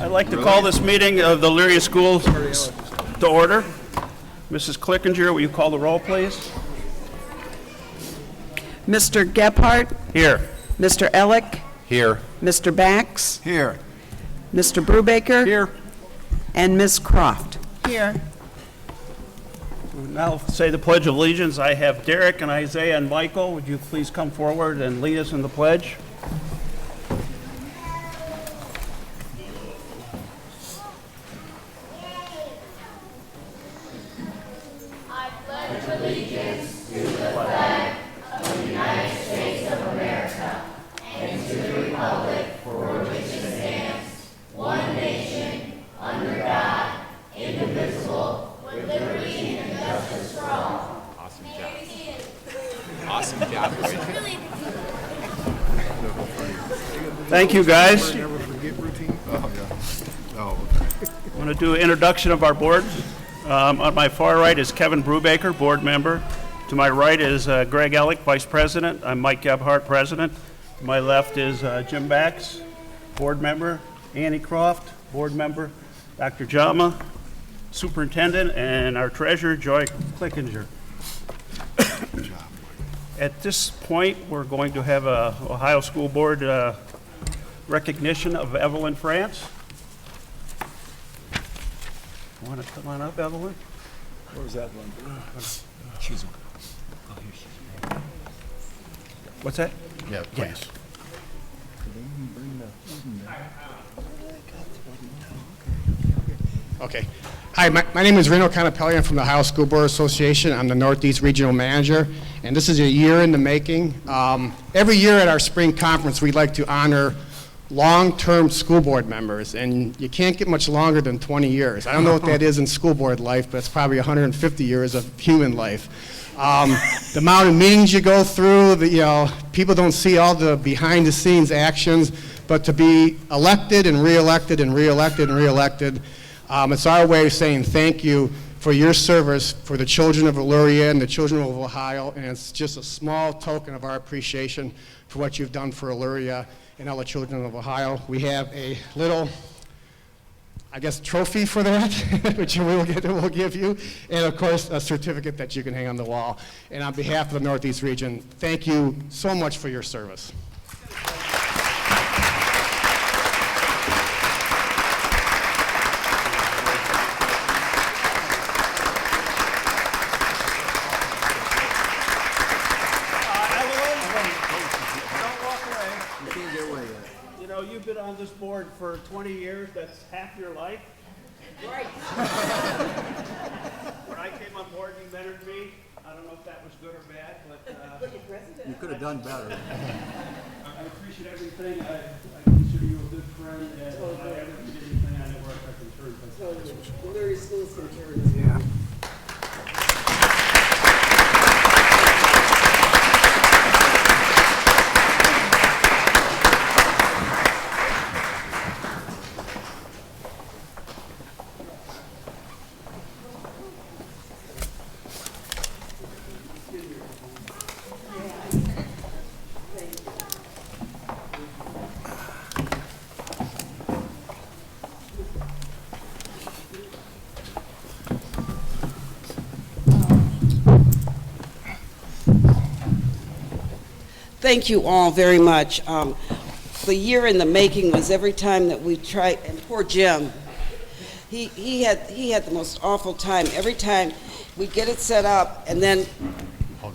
I'd like to call this meeting of the Elyria Schools to order. Mrs. Clickinger, will you call the roll, please? Mr. Gebhardt? Here. Mr. Elick? Here. Mr. Bax? Here. Mr. Brubaker? Here. And Ms. Croft? Here. We'll now say the Pledge of Allegiance. I have Derek and Isaiah and Michael. Would you please come forward and lead us in the pledge? Awesome job. Thank you, guys. Never forget routine. Oh, yeah. Oh, okay. I'm going to do an introduction of our board. On my far right is Kevin Brubaker, board member. To my right is Greg Elick, vice president. I'm Mike Gebhardt, president. To my left is Jim Bax, board member. Annie Croft, board member. Dr. Jama, superintendent, and our treasurer, Joy Clickinger. Good job. At this point, we're going to have a Ohio School Board recognition of Evelyn France. Want to come on up, Evelyn? Where was that one? What's that? Yeah, please. Okay. Hi, my name is Reno Canapelli. I'm from the Ohio School Board Association. I'm the Northeast Regional Manager, and this is a year in the making. Every year at our spring conference, we like to honor long-term school board members, and you can't get much longer than 20 years. I don't know what that is in school board life, but it's probably 150 years of human life. The amount of meetings you go through, people don't see all the behind-the-scenes actions, but to be elected and reelected and reelected and reelected, it's our way of saying thank you for your service for the children of Elyria and the children of Ohio, and it's just a small token of our appreciation for what you've done for Elyria and all the children of Ohio. We have a little, I guess, trophy for that, which we'll give you, and of course, a certificate that you can hang on the wall. And on behalf of the Northeast region, thank you so much for your service. You've been on this board for 20 years. That's half your life. Right. When I came on board, you mentored me. I don't know if that was good or bad, but You could have done better. I appreciate everything. I consider you a good friend, and if I ever did anything, I never have concern. Totally. Elyria Schools can turn this. Yeah. Thank you all very much. The year in the making was every time that we tried, and poor Jim, he had the most awful time. Every time we'd get it set up, and then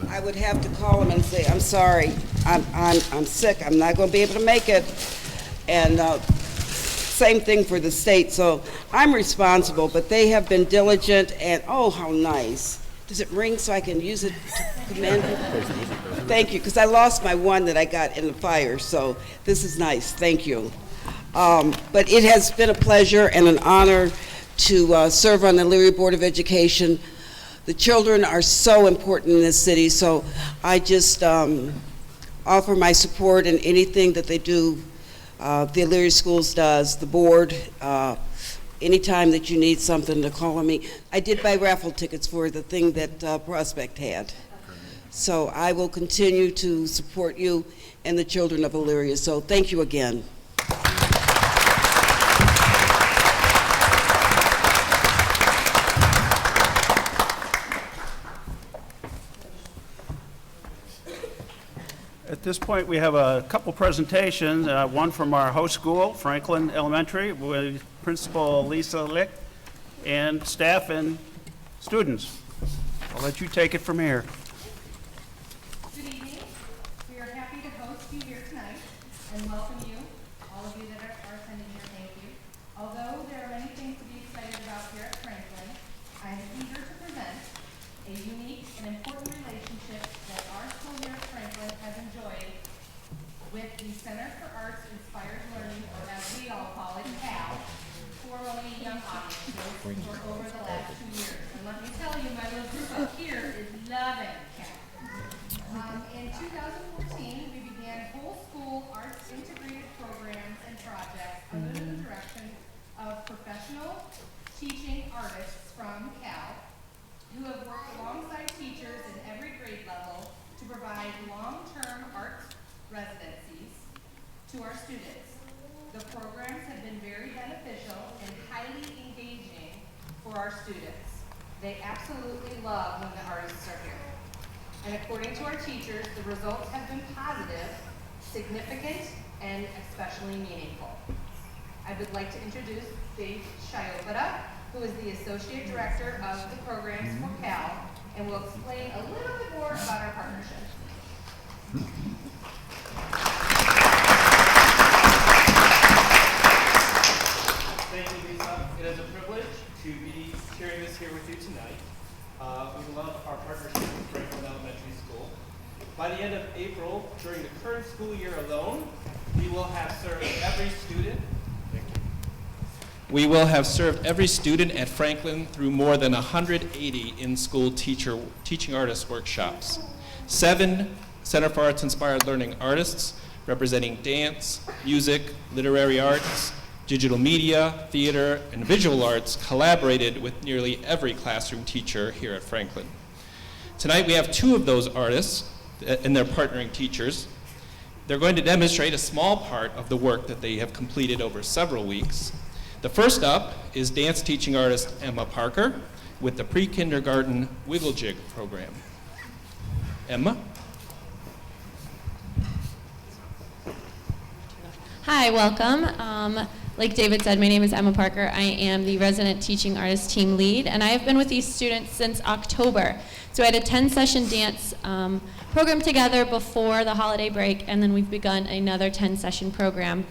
I would have to call him and say, I'm sorry, I'm sick, I'm not going to be able to make it. And same thing for the state. So I'm responsible, but they have been diligent, and oh, how nice. Does it ring so I can use it to commend you? Thank you, because I lost my one that I got in the fire, so this is nice. Thank you. But it has been a pleasure and an honor to serve on the Elyria Board of Education. The children are so important in this city, so I just offer my support in anything that they do. The Elyria Schools does, the board, anytime that you need something to call on me. I did buy raffle tickets for the thing that Prospect had. So I will continue to support you and the children of Elyria. So thank you again. At this point, we have a couple presentations, one from our host school, Franklin Elementary, with Principal Lisa Lick, and staff and students. I'll let you take it from here. Good evening. We are happy to host you here tonight and welcome you, all of you that are attending here, thank you. Although there are many things to be excited about here at Franklin, I am eager to present a unique and important relationship that our school here at Franklin has enjoyed with the Center for Arts Inspired Learning, or as we all call it, CAL, formerly Young Audiences, for over the last 2 years. And let me tell you, my little group up here is loving CAL. In 2014, we began whole school arts integrated programs and projects under the direction of professional teaching artists from CAL, who have worked alongside teachers in every grade level to provide long-term art residencies to our students. The programs have been very beneficial and highly engaging for our students. They absolutely love when the artists are here. And according to our teachers, the results have been positive, significant, and especially meaningful. I would like to introduce Dave Shiopata, who is the Associate Director of the programs for CAL, and will explain a little bit more about our partnership. Thank you, Lisa. It is a privilege to be sharing this here with you tonight. We love our partnership with Franklin Elementary School. By the end of April, during the current school year alone, we will have served every student. We will have served every student at Franklin through more than 180 in-school teaching artist workshops. 7 Center for Arts Inspired Learning artists representing dance, music, literary arts, digital media, theater, and visual arts collaborated with nearly every classroom teacher here at Franklin. Tonight we have 2 of those artists and their partnering teachers. They're going to demonstrate a small part of the work that they have completed over several weeks. The first up is dance teaching artist Emma Parker with the pre-kindergarten Wiggle Jig program. Emma? Hi, welcome. Like David said, my name is Emma Parker. I am the resident teaching artist team lead, and I have been with these students since October. So I had a 10-session dance program together before the holiday break, and then we've begun another 10-session program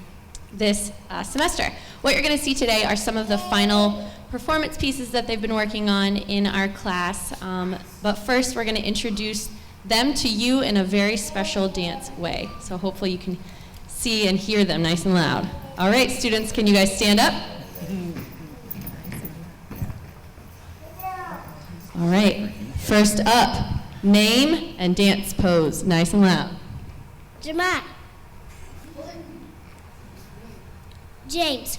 this semester. What you're going to see today are some of the final performance pieces that they've been working on in our class. But first, we're going to introduce them to you in a very special dance way. So hopefully you can see and hear them nice and loud. All right, students, can you guys stand up? All right, first up, name and dance pose, nice and loud. Jamal. James.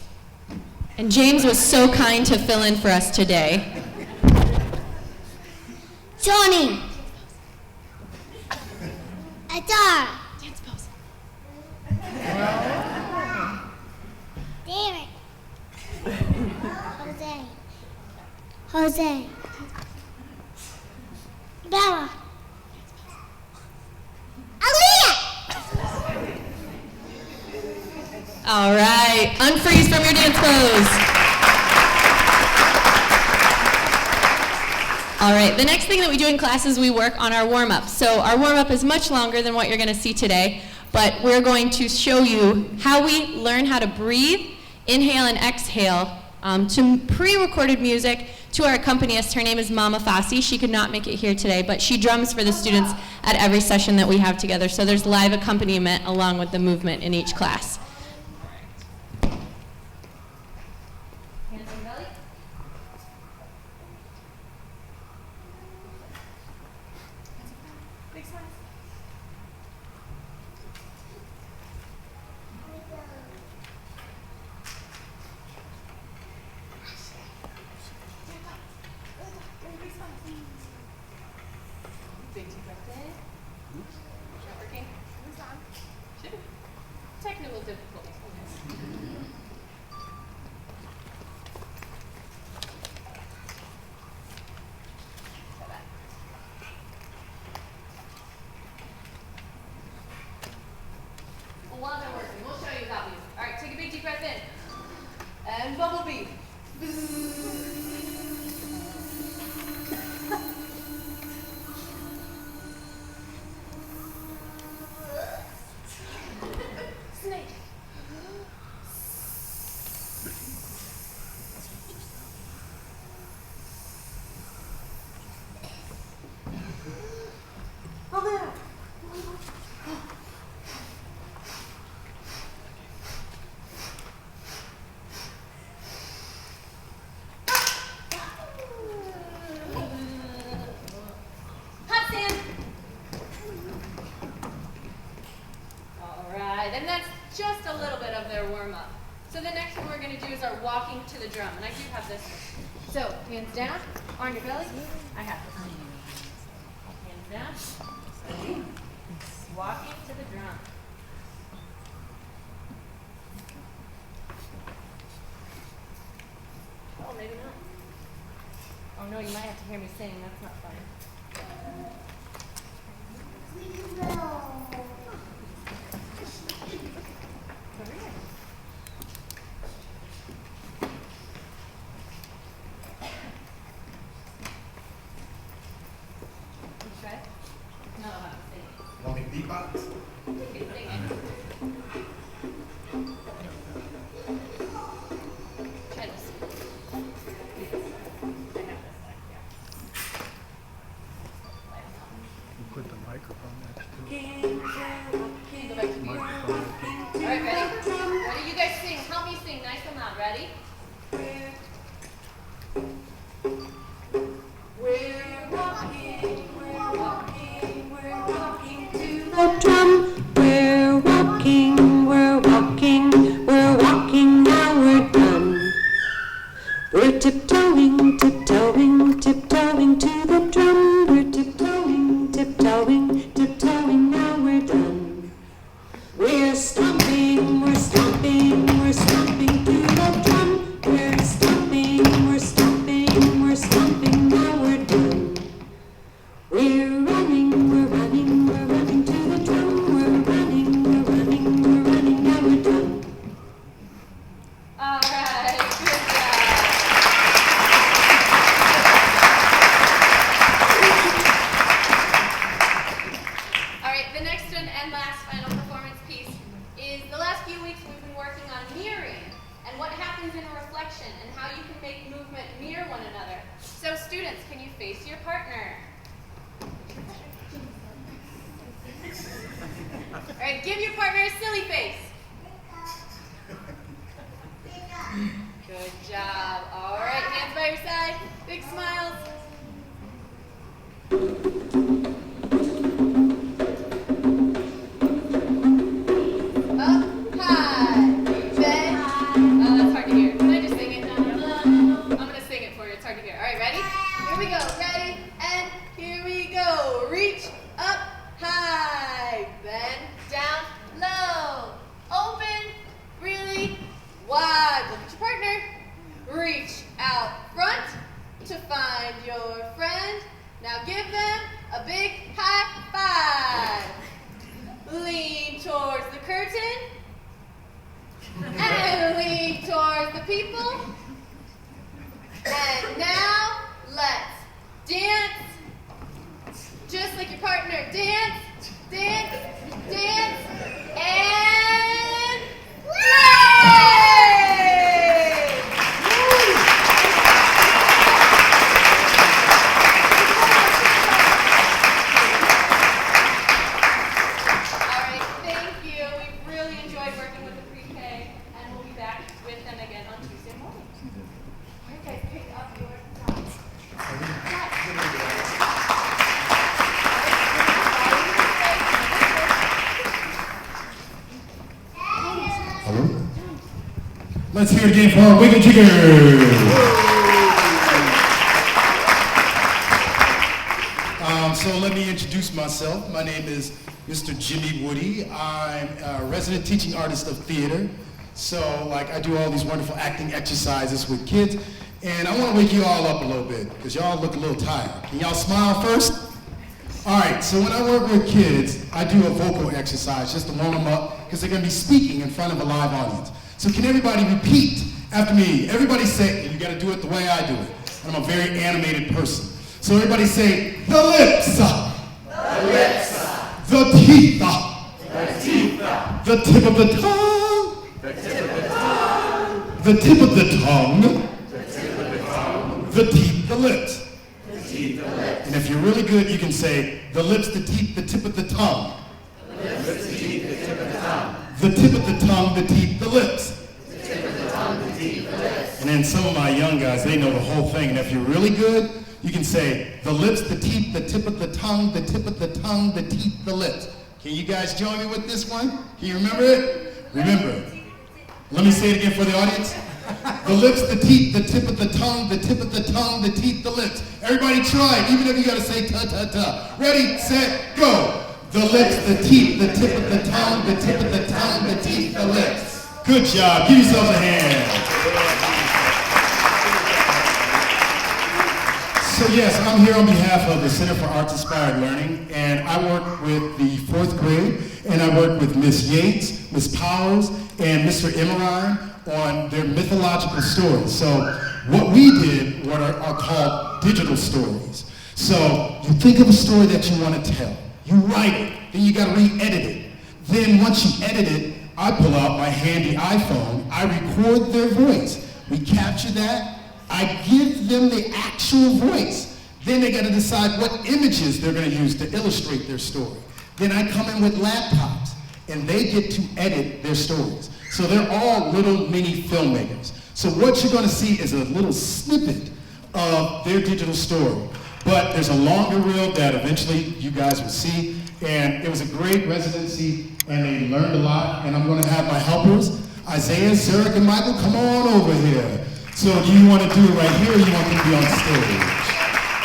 And James was so kind to fill in for us today. Johnny. Adar. Dance pose. David. Jose. Bella. Aaliyah. All right, unfreeze from your dance pose. All right, the next thing that we do in class is we work on our warm-up. So our warm-up is much longer than what you're going to see today, but we're going to show you how we learn how to breathe, inhale and exhale to pre-recorded music to our accompanist. Her name is Mama Fassi. She could not make it here today, but she drums for the students at every session that we have together. So there's live accompaniment along with the movement in each class. Big deep breath in. Not working. Should be. Technical difficulties. And Bumblebee. Snake. Balloon. Hot sand. All right, and that's just a little bit of their warm-up. So the next one we're going to do is our walking to the drum, and I do have this one. So hands down, on your belly. I have this one. Hands down. Ready? Walking to the drum. Oh, maybe not. Oh no, you might have to hear me sing. That's not fun. Over here. You try it? No, I'm not singing. Want me to beatbox? You can sing it. Try this. I have this back here. You put the microphone next to it. Go back to music. All right, ready? Ready? You guys sing. Help me sing nice and loud. Ready? We're walking to the drum. We're walking, now we're done. We're tiptoeing, tiptoeing, tiptoeing to the drum. We're tiptoeing, tiptoeing, tiptoeing, now we're done. We're stomping, we're stomping, we're stomping to the drum. We're stomping, we're stomping, we're stomping, now we're done. We're running, we're running, we're running to the drum. We're running, we're running, we're running, now we're done. All right, good job. All right, the next one and last final performance piece is the last few weeks we've been working on mirroring and what happens in a reflection and how you can make movement mirror one another. So students, can you face your partner? All right, give your partner a silly face. Good job. All right, hands by your side. Big smiles. Up, high, bend. Oh, that's hard to hear. Can I just sing it? I'm going to sing it for you. It's hard to hear. All right, ready? Here we go. Ready? And here we go. Reach up, high, bend, down, low. Open, really wide. Look at your partner. Reach out front to find your friend. Now give them a big high five. Lean towards the curtain. And lean towards the people. And now let's dance. Just like your partner. Dance, dance, dance, and play! All right, thank you. We've really enjoyed working with the pre-K, and we'll be back with them again on Tuesday morning. All right, guys, pick up your Hello? Let's hear it again for our Wiggle Jigger. So let me introduce myself. My name is Mr. Jimmy Woody. I'm a resident teaching artist of theater. So I do all these wonderful acting exercises with kids. And I want to wake you all up a little bit because y'all look a little tired. Can y'all smile first? All right, so when I work with kids, I do a vocal exercise just to warm them up because they're going to be speaking in front of a live audience. So can everybody repeat After me, everybody say, and you gotta do it the way I do it. I'm a very animated person. So everybody say, the lips. The lips. The teeth. The teeth. The tip of the tongue. The tip of the tongue. The tip of the tongue. The tip of the tongue. The teeth, the lips. The teeth, the lips. And if you're really good, you can say, the lips, the teeth, the tip of the tongue. The lips, the teeth, the tip of the tongue. The tip of the tongue, the teeth, the lips. And then some of my young guys, they know the whole thing. And if you're really good, you can say the lips, the teeth, the tip of the tongue, the tip of the tongue, the teeth, the lips. Can you guys join me with this one? Can you remember it? Remember. Let me say it again for the audience. The lips, the teeth, the tip of the tongue, the tip of the tongue, the teeth, the lips. Everybody try it, even if you gotta say ta-ta-ta. Ready, set, go. The lips, the teeth, the tip of the tongue, the tip of the tongue, the teeth, the lips. Good job. Give yourselves a hand. So yes, I'm here on behalf of the Center for Arts Inspired Learning, and I work with the 4th grade, and I work with Miss Yates, Miss Powers, and Mr. Emerine on their mythological stories. So what we did, what are called digital stories. So you think of a story that you want to tell. You write it, then you gotta re-edit it. Then once you edit it, I pull out my handy iPhone, I record their voice. We capture that, I give them the actual voice. Then they gotta decide what images they're gonna use to illustrate their story. Then I come in with laptops, and they get to edit their stories. So they're all little mini filmmakers. So what you're gonna see is a little snippet of their digital story. But there's a longer reel that eventually you guys will see. And it was a great residency, and they learned a lot. And I'm gonna have my helpers, Isaiah, Zurich, and Michael, come on over here. So do you want to do it right here, or you want them to be on stage?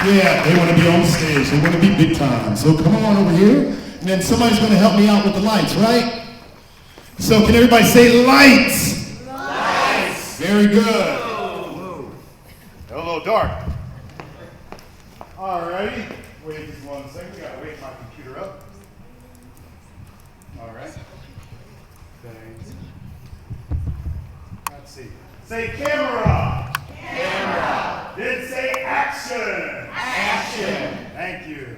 Yeah, they want to be on stage. They want to be big time. So come on over here. And then somebody's going to help me out with the lights, right? So can everybody say lights? Lights. Very good. A little dark. All righty. Wait just one second. We got to wake my computer up. All right. Thanks. Let's see. Say camera. Camera. Then say action. Action. Thank you.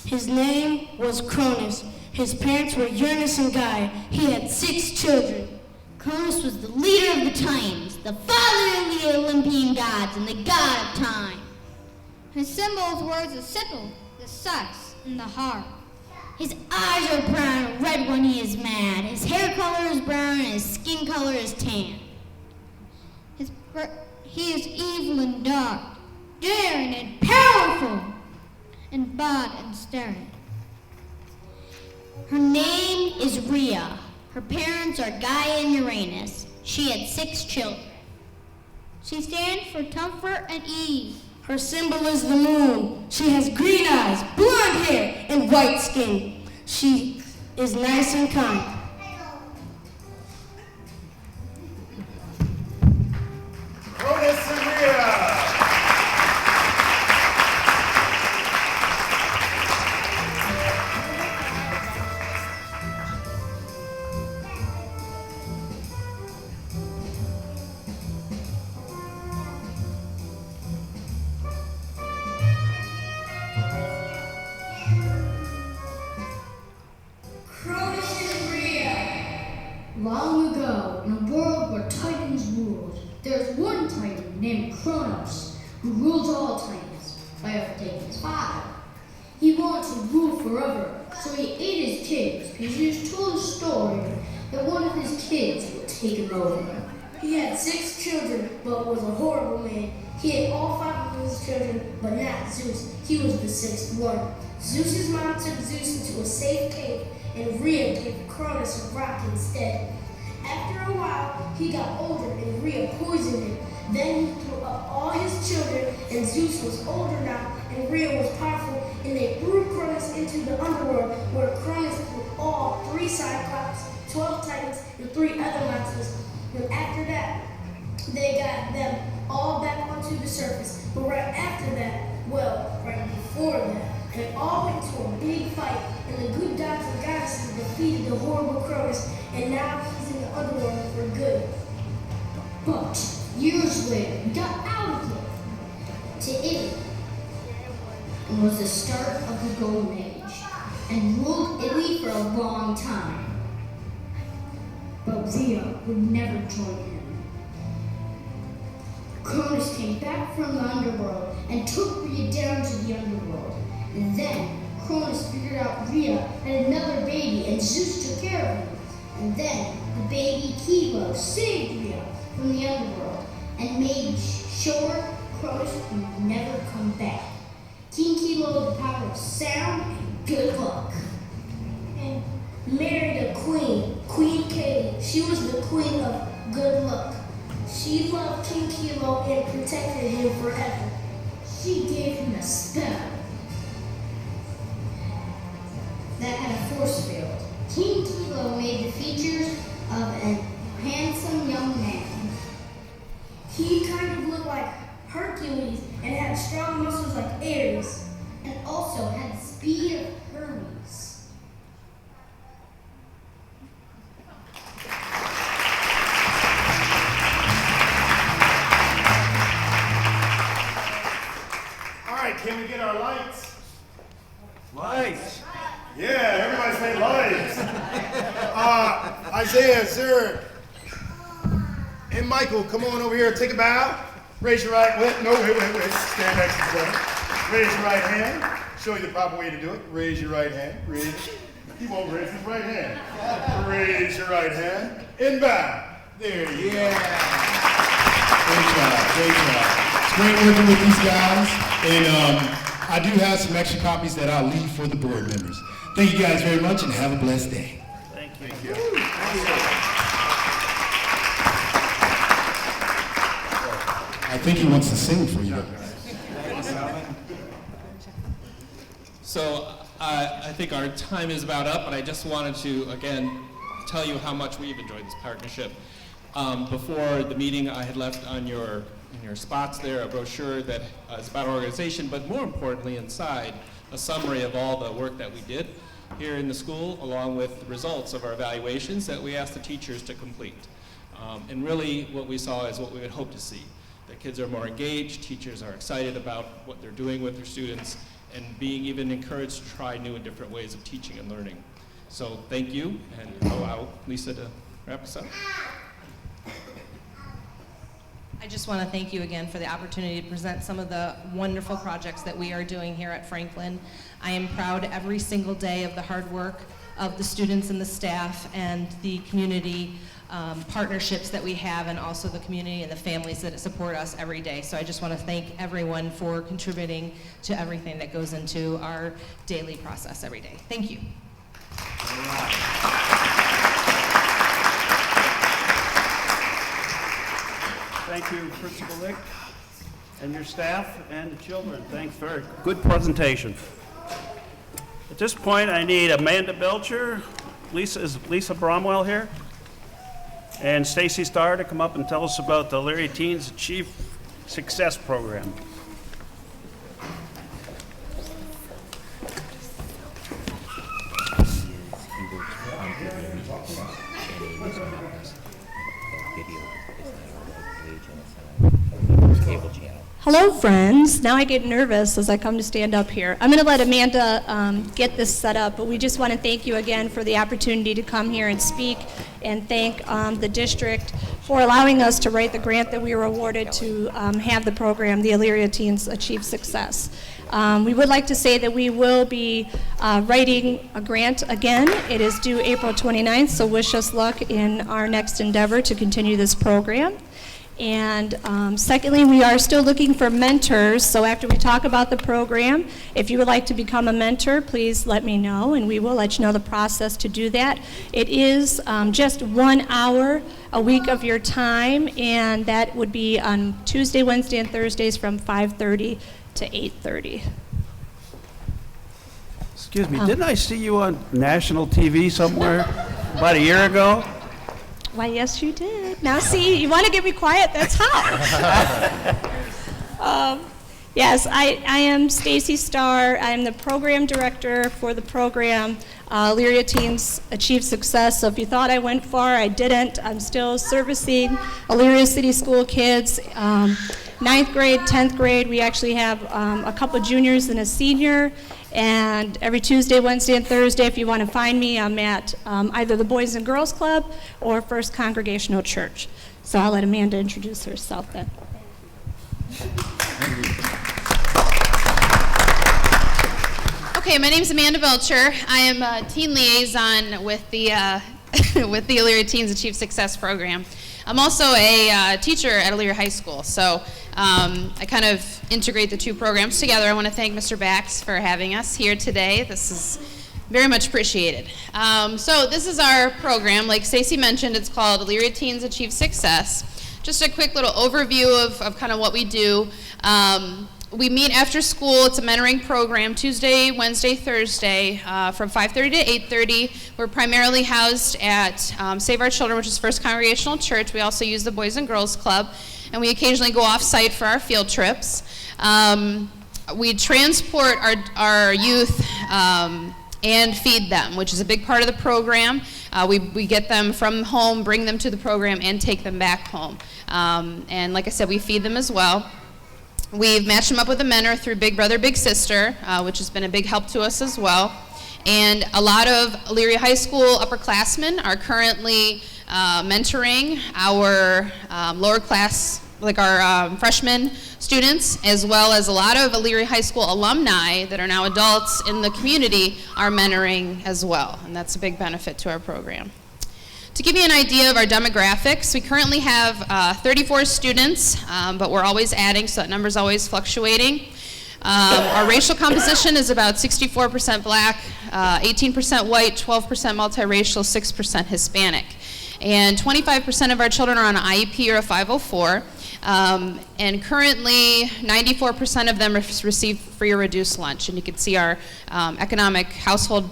His name was Cronus. His parents were Uranus and Gaia. He had 6 children. Cronus was the leader of the Titans, the father of the Olympian gods, and the god of time. His symbols were the sickle, the sex, and the heart. His eyes are brown and red when he is mad. His hair color is brown and his skin color is tan. He is evil and dark, daring and powerful, and bad and staring. Her name is Rhea. Her parents are Gaia and Uranus. She had 6 children. She stands for comfort and ease. Her symbol is the moon. She has green eyes, blonde hair, and white skin. She is nice and kind. Cronus and Rhea. rule forever, so he ate his kids because he was told a story that one of his kids would take him over. He had 6 children, but was a horrible man. He had all 5 of his children, but not Zeus. He was the 6th one. Zeus's mom took Zeus into a safe cave, and Rhea gave Cronus a rock instead. After a while, he got older, and Rhea poisoned him. Then he threw up all his children, and Zeus was older now, and Rhea was powerful, and they threw Cronus into the underworld, where Cronus threw all 3 Cyclops, 12 Titans, and 3 other monsters. And after that, they got them all back onto the surface. But right after that, well, right before that, they all went to a big fight, and the good gods and goddesses defeated the horrible Cronus, and now he's in the underworld for good. But years later, he got out of here to Italy, and was the start of the Golden Age, and ruled Italy for a long time. But Rhea would never join him. Cronus came back from the underworld and took Rhea down to the underworld. And then Cronus figured out Rhea had another baby, and Zeus took care of him. And then the baby Kilo saved Rhea from the underworld and made sure Cronus would never come back. King Kilo had the power of sound and good luck. And married a queen, Queen Katie. She was the queen of good luck. She loved King Kilo and protected him forever. She gave him a spell that had a force field. King Kilo made the features of a handsome young man. He kind of looked like Hercules and had strong muscles like Ares, and also had the speed of Hermes. All right, can we get our lights? Lights. Yeah, everybody say lights. Isaiah, sir. And Michael, come on over here, take a bow. Raise your right, wait. Stand next to each other. Raise your right hand. Show you the proper way to do it. Raise your right hand. Raise it. He won't raise his right hand. Raise your right hand. And bow. There you go. Great job, great job. It's great working with these guys. And I do have some extra copies that I'll leave for the board members. Thank you guys very much and have a blessed day. Thank you. Thank you. I think he wants to sing for you. So I think our time is about up, but I just wanted to, again, tell you how much we've enjoyed this partnership. Before the meeting, I had left on in your spots there a brochure that is about our organization, but more importantly inside, a summary of all the work that we did here in the school, along with the results of our evaluations that we asked the teachers to complete. And really what we saw is what we would hope to see. The kids are more engaged, teachers are excited about what they're doing with their students, and being even encouraged to try new and different ways of teaching and learning. So thank you, and allow Lisa to wrap us up. I just want to thank you again for the opportunity to present some of the wonderful projects that we are doing here at Franklin. I am proud every single day of the hard work of the students and the staff and the community partnerships that we have, and also the community and the families that support us every day. So I just want to thank everyone for contributing to everything that goes into our daily process every day. Thank you. Thank you, Principal Lick, and your staff and the children. Thanks, very good presentation. At this point, I need Amanda Belcher. Is Lisa Bromwell here? And Stacy Starr to come up and tell us about the Elyria Teens Achieve Success Program. Hello, friends. Now I get nervous as I come to stand up here. I'm going to let Amanda get this set up, but we just want to thank you again for the opportunity to come here and speak, and thank the district for allowing us to write the grant that we were awarded to have the program, the Elyria Teens Achieve Success. We would like to say that we will be writing a grant again. It is due April 29th, so wish us luck in our next endeavor to continue this program. And secondly, we are still looking for mentors, so after we talk about the program, if you would like to become a mentor, please let me know, and we will let you know the process to do that. It is just 1 hour a week of your time, and that would be on Tuesday, Wednesday, and Thursdays from 5:30 to 8:30. Excuse me, didn't I see you on national TV somewhere about a year ago? Why, yes, you did. Now, see, you want to get me quiet? That's how. Yes, I am Stacy Starr. I am the program director for the program, Elyria Teens Achieve Success. So if you thought I went far, I didn't. I'm still servicing Elyria City School kids. 9th grade, 10th grade, we actually have a couple juniors and a senior. And every Tuesday, Wednesday, and Thursday, if you want to find me, I'm at either the Boys and Girls Club or First Congregational Church. So I'll let Amanda introduce herself then. Okay, my name is Amanda Belcher. I am a teen liaison with the with the Elyria Teens Achieve Success program. I'm also a teacher at Elyria High School, so I kind of integrate the two programs together. I want to thank Mr. Bax for having us here today. This is very much appreciated. So this is our program. Like Stacey mentioned, it's called Elyria Teens Achieve Success. Just a quick little overview of kind of what we do. We meet after school. It's a mentoring program, Tuesday, Wednesday, Thursday, from 5:30 to 8:30. We're primarily housed at Save Our Children, which is First Congregational Church. We also use the Boys and Girls Club, and we occasionally go off-site for our field trips. We transport our youth and feed them, which is a big part of the program. We get them from home, bring them to the program, and take them back home. And like I said, we feed them as well. We've matched them up with a mentor through Big Brother, Big Sister, which has been a big help to us as well. And a lot of Elyria High School upperclassmen are currently mentoring our lower class, like our freshman students, as well as a lot of Elyria High School alumni that are now adults in the community are mentoring as well. And that's a big benefit to our program. To give you an idea of our demographics, we currently have 34 students, but we're always adding, so that number's always fluctuating. Our racial composition is about 64% black, 18% white, 12% multiracial, 6% Hispanic. And 25% of our children are on an IEP or a 504. And currently, 94% of them receive free or reduced lunch. And you can see our economic household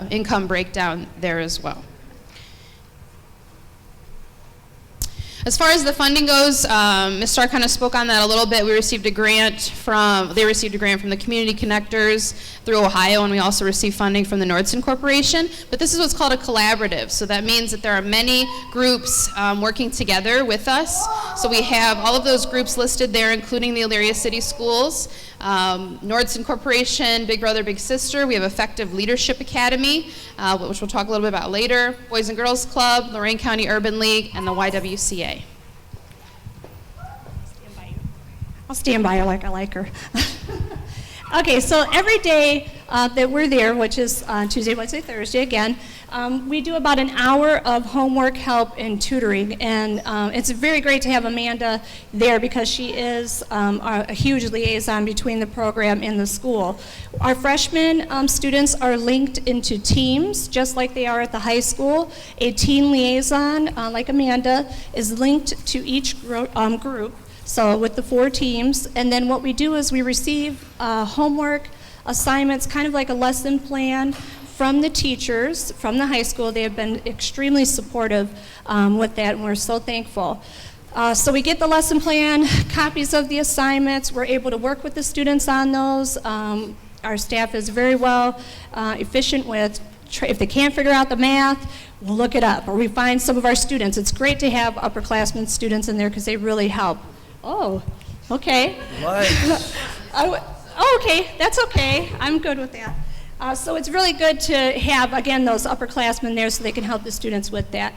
income breakdown there as well. As far as the funding goes, Ms. Starr kind of spoke on that a little bit. They received a grant from the Community Connectors through Ohio, and we also received funding from the Nordson Corporation. But this is what's called a collaborative. So that means that there are many groups working together with us. So we have all of those groups listed there, including the Elyria City Schools, Nordson Corporation, Big Brother, Big Sister. We have Effective Leadership Academy, which we'll talk a little bit about later, Boys and Girls Club, Lorain County Urban League, and the YWCA. I'll stand by her like I like her. Okay, so every day that we're there, which is Tuesday, Wednesday, Thursday again, we do about an hour of homework help and tutoring. And it's very great to have Amanda there because she is a huge liaison between the program and the school. Our freshman students are linked into teams, just like they are at the high school. A teen liaison, like Amanda, is linked to each group. So with the 4 teams, and then what we do is we receive homework assignments, kind of like a lesson plan from the teachers from the high school. They have been extremely supportive with that, and we're so thankful. So we get the lesson plan, copies of the assignments. We're able to work with the students on those. Our staff is very well efficient with, if they can't figure out the math, we'll look it up, or we find some of our students. It's great to have upperclassmen students in there because they really help. Oh, okay. Nice. Okay, that's okay. I'm good with that. So it's really good to have, again, those upperclassmen there so they can help the students with that.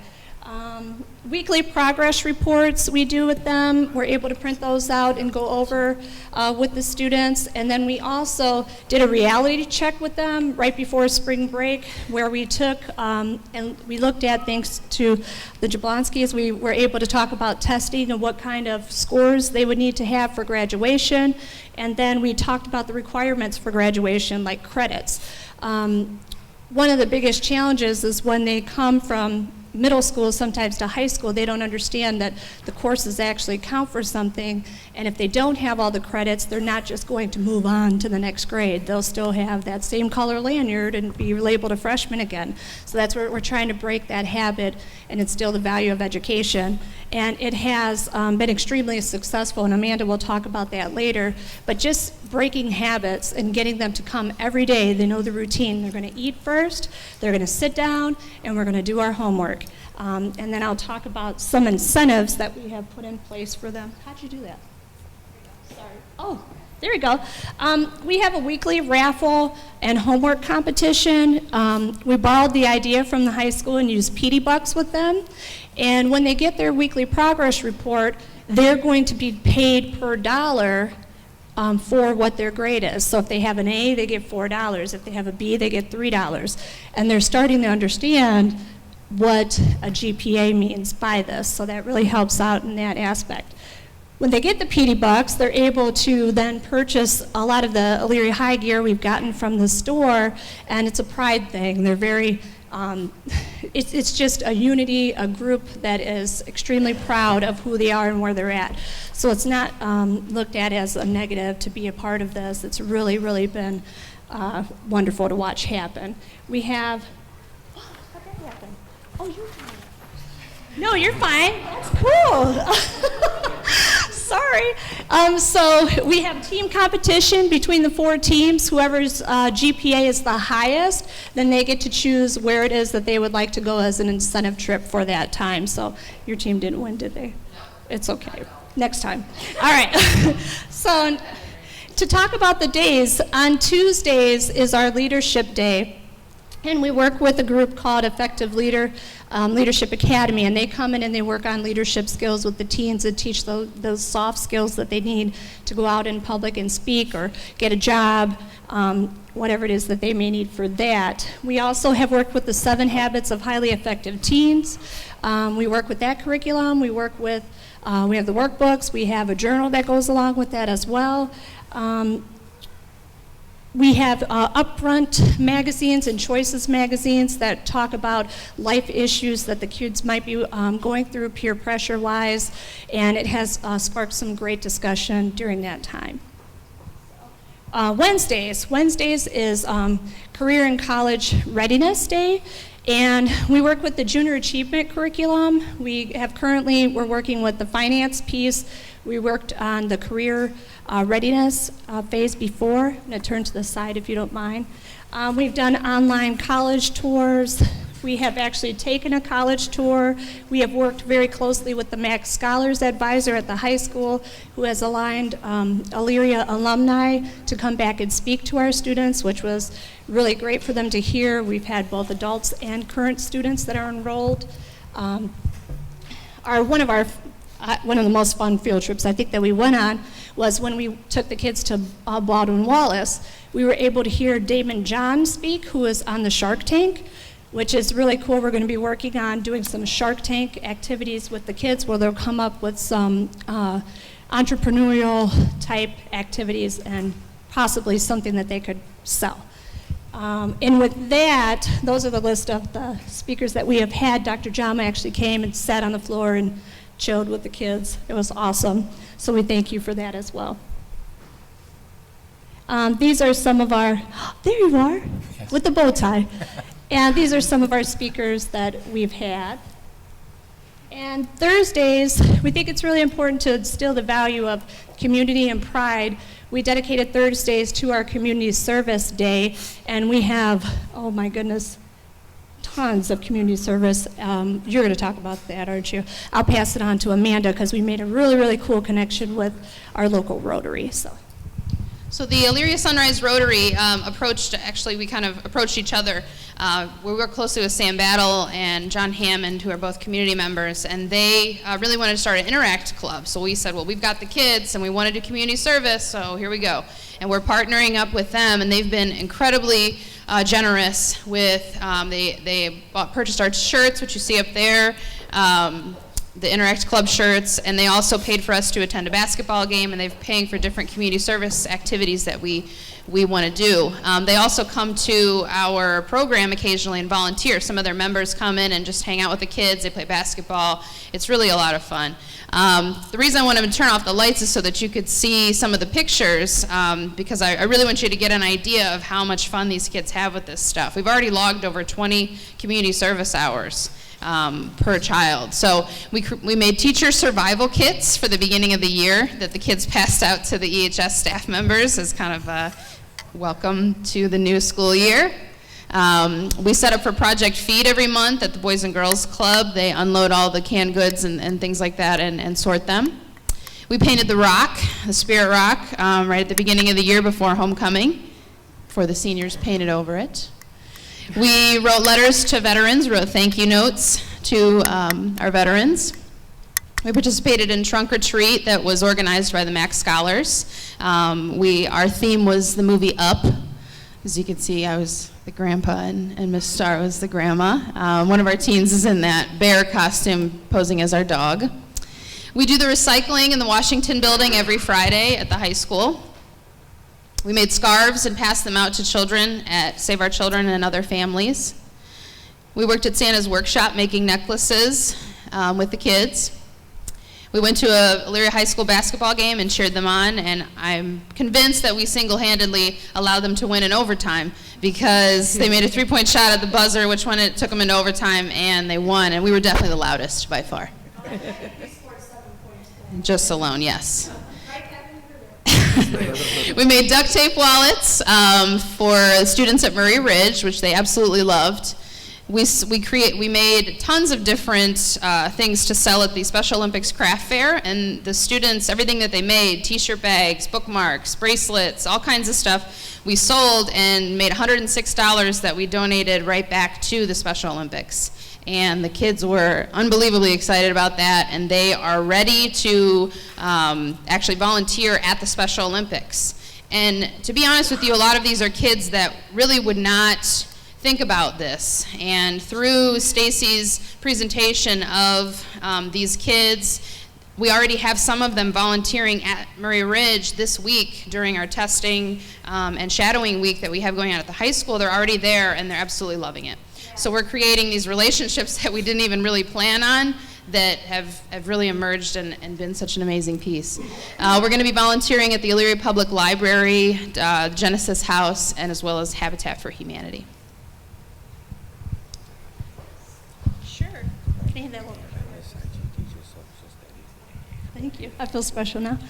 Weekly progress reports we do with them. We're able to print those out and go over with the students. And then we also did a reality check with them right before spring break, where we took and we looked at, thanks to the Jablonskis, we were able to talk about testing and what kind of scores they would need to have for graduation. And then we talked about the requirements for graduation, like credits. One of the biggest challenges is when they come from middle school sometimes to high school, they don't understand that the courses actually count for something, and if they don't have all the credits, they're not just going to move on to the next grade. They'll still have that same color lanyard and be labeled a freshman again. So that's where we're trying to break that habit and instill the value of education. And it has been extremely successful, and Amanda will talk about that later, but just breaking habits and getting them to come every day. They know the routine. They're going to eat first, they're going to sit down, and we're going to do our homework. And then I'll talk about some incentives that we have put in place for them. How'd you do that? Sorry. Oh, there we go. We have a weekly raffle and homework competition. We borrowed the idea from the high school and used PD bucks with them. And when they get their weekly progress report, they're going to be paid per dollar for what their grade is. So if they have an A, they get $4. If they have a B, they get $3. And they're starting to understand what a GPA means by this. So that really helps out in that aspect. When they get the PD bucks, they're able to then purchase a lot of the Elyria High gear we've gotten from the store, and it's a pride thing. They're very, it's just a unity, a group that is extremely proud of who they are and where they're at. So it's not looked at as a negative to be a part of this. It's really, really been wonderful to watch happen. We have, how'd that happen? Oh, you're fine. No, you're fine. That's cool. Sorry. So we have team competition between the 4 teams. Whoever's GPA is the highest, then they get to choose where it is that they would like to go as an incentive trip for that time. So your team didn't win, did they? It's okay. Next time. All right. So to talk about the days, on Tuesdays is our leadership day. And we work with a group called Effective Leadership Academy, and they come in and they work on leadership skills with the teens and teach those soft skills that they need to go out in public and speak or get a job, whatever it is that they may need for that. We also have worked with the 7 Habits of Highly Effective Teens. We work with that curriculum. We work with, we have the workbooks. We have a journal that goes along with that as well. We have Upfront magazines and Choices magazines that talk about life issues that the kids might be going through peer pressure-wise, and it has sparked some great discussion during that time. Wednesdays is Career and College Readiness Day, and we work with the Junior Achievement curriculum. We're working with the finance piece. We worked on the career readiness phase before. I'm going to turn to the side if you don't mind. We've done online college tours. We have actually taken a college tour. We have worked very closely with the Max Scholars Advisor at the high school, who has aligned Elyria alumni to come back and speak to our students, which was really great for them to hear. We've had both adults and current students that are enrolled. One of the most fun field trips I think that we went on was when we took the kids to Baldwin Wallace. We were able to hear Damon John speak, who is on the Shark Tank, which is really cool. We're going to be working on doing some Shark Tank activities with the kids where they'll come up with some entrepreneurial type activities and possibly something that they could sell. And with that, those are the list of the speakers that we have had. Dr. Jama actually came and sat on the floor and chilled with the kids. It was awesome. So we thank you for that as well. These are some of our, there you are, with the bow tie. And these are some of our speakers that we've had. And Thursdays, we think it's really important to instill the value of community and pride. We dedicated Thursdays to our community service day, and we have, oh my goodness, tons of community service. You're going to talk about that, aren't you? I'll pass it on to Amanda because we made a really, really cool connection with our local Rotary. So the Elyria Sunrise Rotary we kind of approached each other. We work closely with Sam Battle and John Hammond, who are both community members, and they really wanted to start an Interact Club. So we said, well, we've got the kids, and we want to do community service, so here we go. And we're partnering up with them, and they've been incredibly generous with, they purchased our shirts, which you see up there, the Interact Club shirts, and they also paid for us to attend a basketball game, and they're paying for different community service activities that we want to do. They also come to our program occasionally and volunteer. Some of their members come in and just hang out with the kids. They play basketball. It's really a lot of fun. The reason I wanted to turn off the lights is so that you could see some of the pictures, because I really want you to get an idea of how much fun these kids have with this stuff. We've already logged over 20 community service hours per child. So we made teacher survival kits for the beginning of the year that the kids passed out to the EHS staff members as kind of a welcome to the new school year. We set up for Project Feed every month at the Boys and Girls Club. They unload all the canned goods and things like that and sort them. We painted the rock, the Spirit Rock, right at the beginning of the year before homecoming, before the seniors painted over it. We wrote letters to veterans, wrote thank you notes to our veterans. We participated in Trunk or Treat that was organized by the Max Scholars. Our theme was the movie Up. As you can see, I was the grandpa and Miss Starr was the grandma. One of our teens is in that bear costume posing as our dog. We do the recycling in the Washington building every Friday at the high school. We made scarves and passed them out to children at Save Our Children and other families. We worked at Santa's workshop making necklaces with the kids. We went to a Elyria High School basketball game and cheered them on, and I'm convinced that we single-handedly allowed them to win in overtime because they made a three-point shot at the buzzer, which one it took them into overtime, and they won, and we were definitely the loudest by far. Just alone, yes. We made duct tape wallets for students at Murray Ridge, which they absolutely loved. We made tons of different things to sell at the Special Olympics craft fair, and the students, everything that they made, t-shirt bags, bookmarks, bracelets, all kinds of stuff, we sold and made $106 that we donated right back to the Special Olympics. And the kids were unbelievably excited about that, and they are ready to actually volunteer at the Special Olympics. And to be honest with you, a lot of these are kids that really would not think about this. And through Stacy's presentation of these kids, we already have some of them volunteering at Murray Ridge this week during our testing and shadowing week that we have going on at the high school. They're already there, and they're absolutely loving it. So we're creating these relationships that we didn't even really plan on that have really emerged and been such an amazing piece. We're going to be volunteering at the Elyria Public Library, Genesis House, and as well as Habitat for Humanity. Sure. Can I hand that over? Thank you. I feel special now.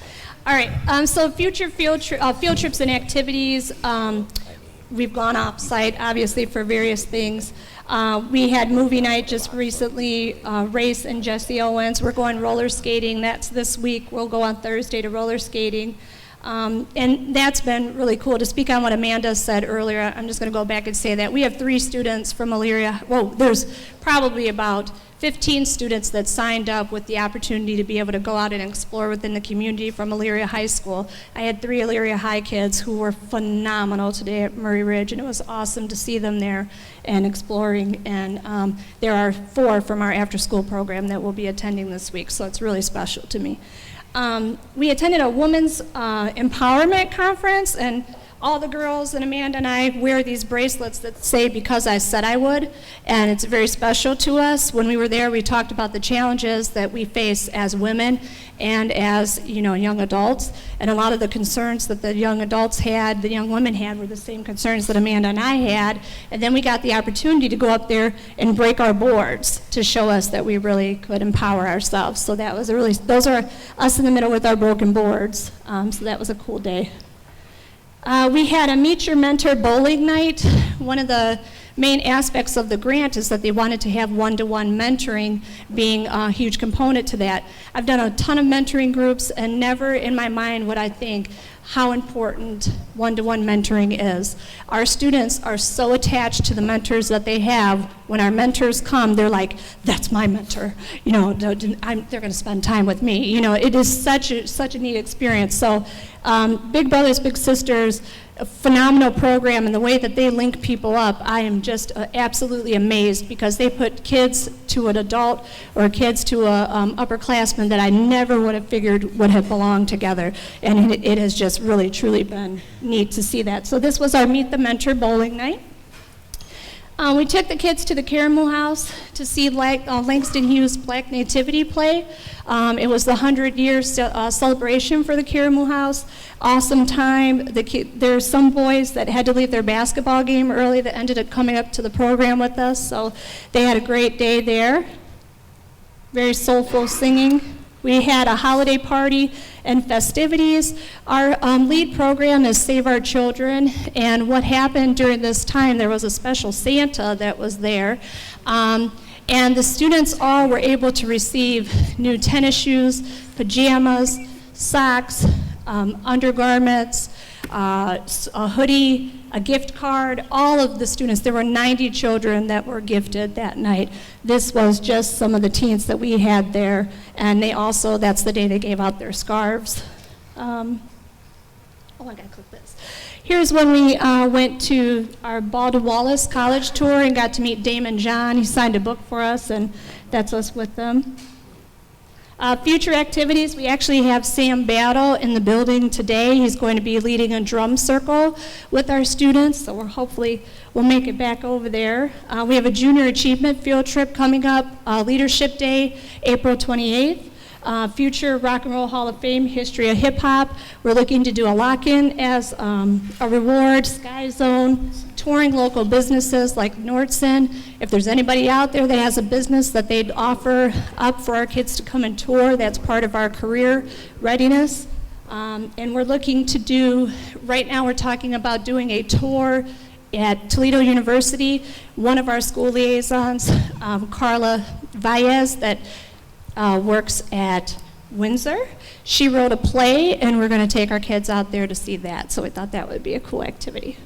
All right. So future field trips and activities. We've gone off-site, obviously, for various things. We had movie night just recently, Race and Jesse Owens. We're going roller skating. That's this week. We'll go on Thursday to roller skating. And that's been really cool. To speak on what Amanda said earlier, I'm just going to go back and say that we have 3 students from Elyria. Well, there's probably about 15 students that signed up with the opportunity to be able to go out and explore within the community from Elyria High School. I had 3 Elyria High kids who were phenomenal today at Murray Ridge, and it was awesome to see them there and exploring. And there are 4 from our after-school program that will be attending this week, so it's really special to me. We attended a women's empowerment conference, and all the girls and Amanda and I wear these bracelets that say "because I said I would," and it's very special to us. When we were there, we talked about the challenges that we face as women and as young adults, and a lot of the concerns that the young adults had, the young women had, were the same concerns that Amanda and I had. And then we got the opportunity to go up there and break our boards to show us that we really could empower ourselves. So that was those are us in the middle with our broken boards. So that was a cool day. We had a Meet Your Mentor bowling night. One of the main aspects of the grant is that they wanted to have one-to-one mentoring being a huge component to that. I've done a ton of mentoring groups, and never in my mind would I think how important one-to-one mentoring is. Our students are so attached to the mentors that they have. When our mentors come, they're like, that's my mentor. You know, they're going to spend time with me. You know, it is such a neat experience. So Big Brothers Big Sisters, a phenomenal program, and the way that they link people up, I am just absolutely amazed, because they put kids to an adult or kids to a upperclassman that I never would have figured would have belonged together, and it has just really truly been neat to see that. So this was our Meet the Mentor bowling night. We took the kids to the Caramoo House to see Langston Hughes' Black Nativity play. It was the 100-year celebration for the Caramoo House. Awesome time. There's some boys that had to leave their basketball game early that ended up coming up to the program with us, so they had a great day there. Very soulful singing. We had a holiday party and festivities. Our lead program is Save Our Children, and what happened during this time, there was a special Santa that was there, and the students all were able to receive new tennis shoes, pajamas, socks, undergarments, a hoodie, a gift card. All of the students, there were 90 children that were gifted that night. This was just some of the teens that we had there, and they also, that's the day they gave out their scarves. Oh, I gotta click this. Here's when we went to our Balda Wallace College tour and got to meet Damon John. He signed a book for us, and that's us with them. Future activities, we actually have Sam Battle in the building today. He's going to be leading a drum circle with our students, so we'll make it back over there. We have a junior achievement field trip coming up, Leadership Day, April 28th. Future Rock and Roll Hall of Fame, History of Hip Hop. We're looking to do a lock-in as a reward, Sky Zone, touring local businesses like Nordson. If there's anybody out there that has a business that they'd offer up for our kids to come and tour, that's part of our career readiness. And we're looking to do, right now we're talking about doing a tour at Toledo University. One of our school liaisons, Carla Valles, that works at Windsor. She wrote a play, and we're going to take our kids out there to see that. So we thought that would be a cool activity.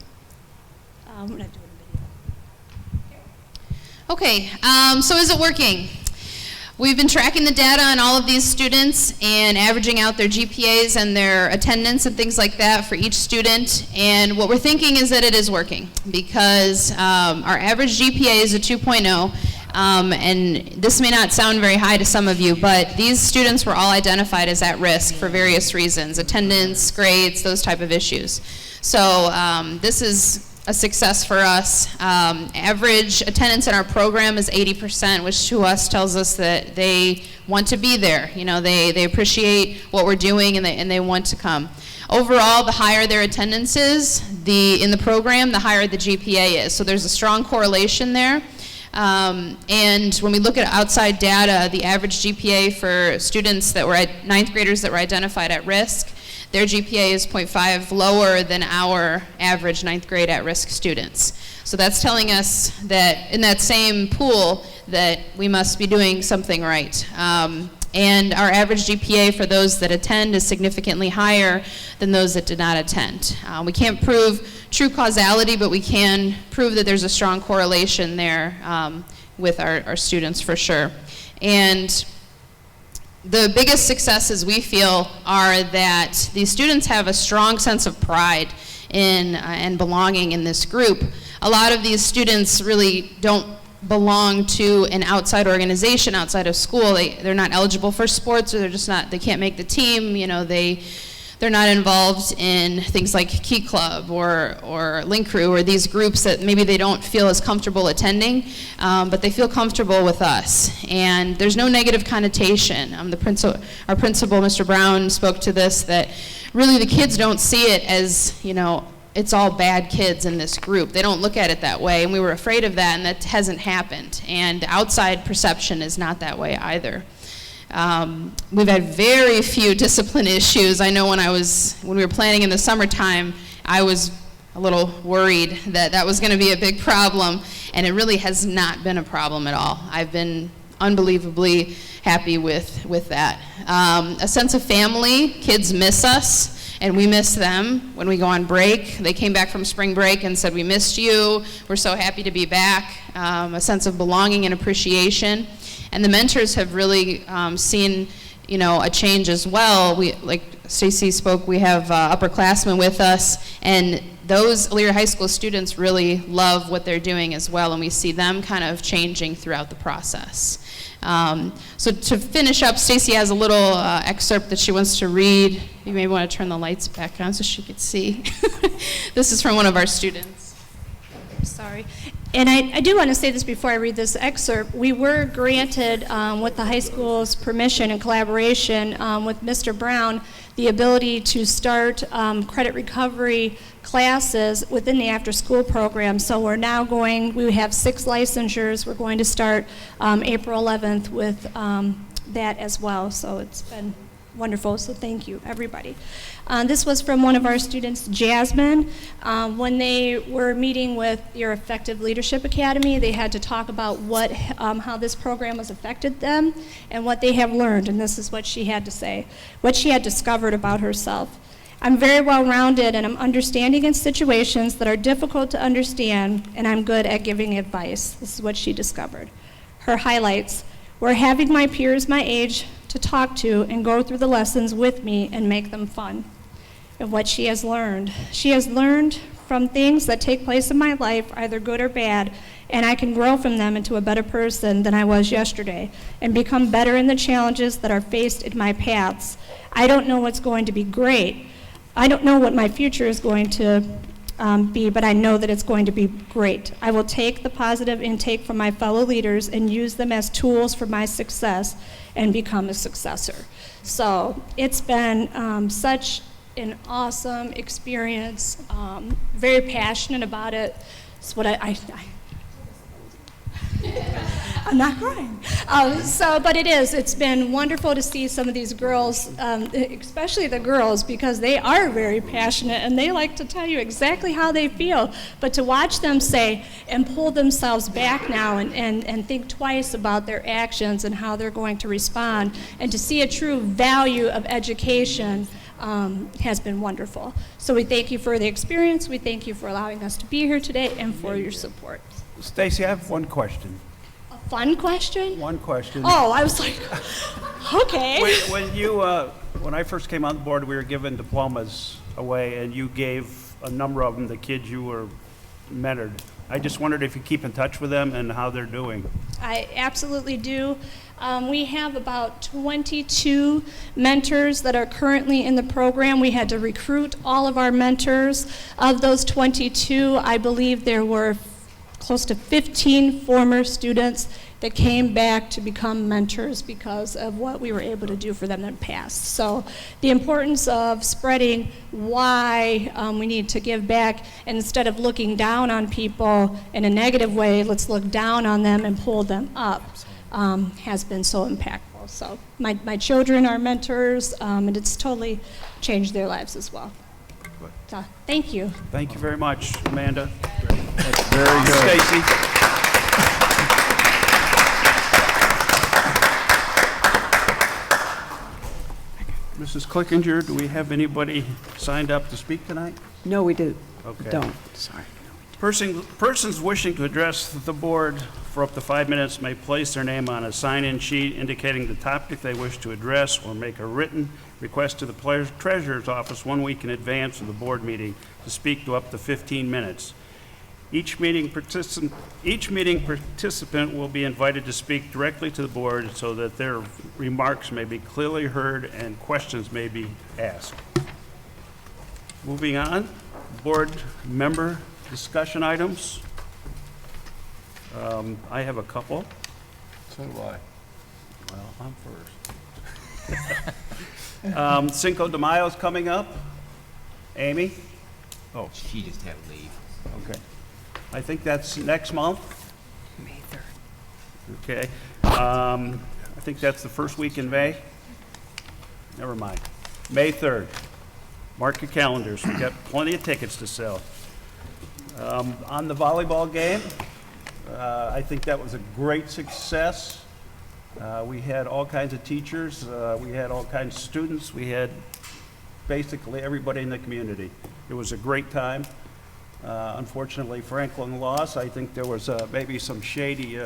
We're not doing a video. Okay, so is it working? We've been tracking the data on all of these students and averaging out their GPAs and their attendance and things like that for each student. And what we're thinking is that it is working, because our average GPA is a 2.0. And this may not sound very high to some of you, but these students were all identified as at risk for various reasons: attendance, grades, those type of issues. So this is a success for us. Average attendance in our program is 80%, which to us tells us that they want to be there. You know, they appreciate what we're doing, and they want to come. Overall, the higher their attendance is in the program, the higher the GPA is. So there's a strong correlation there. And when we look at outside data, the average GPA for students that were ninth graders that were identified at risk, their GPA is 0.5 lower than our average ninth grade at-risk students. So that's telling us that in that same pool that we must be doing something right. And our average GPA for those that attend is significantly higher than those that did not attend. We can't prove true causality, but we can prove that there's a strong correlation there with our students for sure. And the biggest successes we feel are that these students have a strong sense of pride in and belonging in this group. A lot of these students really don't belong to an outside organization outside of school. They're not eligible for sports, or they can't make the team. You know, they're not involved in things like Key Club or Link Crew, or these groups that maybe they don't feel as comfortable attending, but they feel comfortable with us. And there's no negative connotation. Our principal, Mr. Brown, spoke to this, that really the kids don't see it as, you know, it's all bad kids in this group. They don't look at it that way, and we were afraid of that, and that hasn't happened. And outside perception is not that way either. We've had very few discipline issues. I know when we were planning in the summertime, I was a little worried that that was going to be a big problem, and it really has not been a problem at all. I've been unbelievably happy with that. A sense of family. Kids miss us, and we miss them when we go on break. They came back from spring break and said, "We missed you. We're so happy to be back." A sense of belonging and appreciation. And the mentors have really seen, a change as well. We, like Stacy spoke, we have upperclassmen with us, and those Elyria High School students really love what they're doing as well, and we see them kind of changing throughout the process. So to finish up, Stacy has a little excerpt that she wants to read. You may want to turn the lights back on so she could see. This is from one of our students. Sorry. And I do want to say this before I read this excerpt. We were granted, with the high school's permission and collaboration with Mr. Brown, the ability to start credit recovery classes within the after-school program. So we're now we have 6 licensures. We're going to start April 11th with that as well. So it's been wonderful, so thank you, everybody. This was from one of our students, Jasmine. When they were meeting with your Effective Leadership Academy, they had to talk about how this program has affected them and what they have learned, and this is what she had to say, what she had discovered about herself. "I'm very well-rounded, and I'm understanding in situations that are difficult to understand, and I'm good at giving advice." This is what she discovered. Her highlights were having my peers my age to talk to and go through the lessons with me and make them fun. And what she has learned. She has learned from things that take place in my life, either good or bad, and I can grow from them into a better person than I was yesterday and become better in the challenges that are faced in my paths. I don't know what's going to be great. I don't know what my future is going to be, but I know that it's going to be great. I will take the positive intake from my fellow leaders and use them as tools for my success and become a successor. So it's been such an awesome experience, very passionate about it. It's what I'm not crying. But it's been wonderful to see some of these girls, especially the girls, because they are very passionate and they like to tell you exactly how they feel. But to watch them say and pull themselves back now and think twice about their actions and how they're going to respond, and to see a true value of education has been wonderful. So we thank you for the experience. We thank you for allowing us to be here today and for your support. Stacy, I have one question. A fun question? One question. Oh, I was like, okay. When I first came on the board, we were giving diplomas away, and you gave a number of them the kids you were mentored. I just wondered if you keep in touch with them and how they're doing. I absolutely do. We have about 22 mentors that are currently in the program. We had to recruit all of our mentors. Of those 22, I believe there were close to 15 former students that came back to become mentors because of what we were able to do for them in the past. So the importance of spreading why we need to give back, and instead of looking down on people in a negative way, let's look down on them and pull them up, has been so impactful. So my children are mentors, and it's totally changed their lives as well. So, thank you. Thank you very much, Amanda. That's very good. Stacy. Mrs. Clickinger, do we have anybody signed up to speak tonight? No, we do. Okay. Don't. Sorry. Persons wishing to address the board for up to 5 minutes may place their name on a sign-in sheet indicating the topic they wish to address, or make a written request to the treasurer's office 1 week in advance of the board meeting to speak to up to 15 minutes. Each meeting participant will be invited to speak directly to the board so that their remarks may be clearly heard and questions may be asked. Moving on, board member discussion items. I have a couple. So do I. Well, I'm first. Cinco de Mayo's coming up. Amy? Oh, she just had to leave. Okay. I think that's next month. May 3rd. Okay. I think that's the first week in May. Never mind. May 3rd. Mark your calendars. We've got plenty of tickets to sell. On the volleyball game, I think that was a great success. We had all kinds of teachers, we had all kinds of students, we had basically everybody in the community. It was a great time. Unfortunately, Franklin lost. I think there was maybe some shady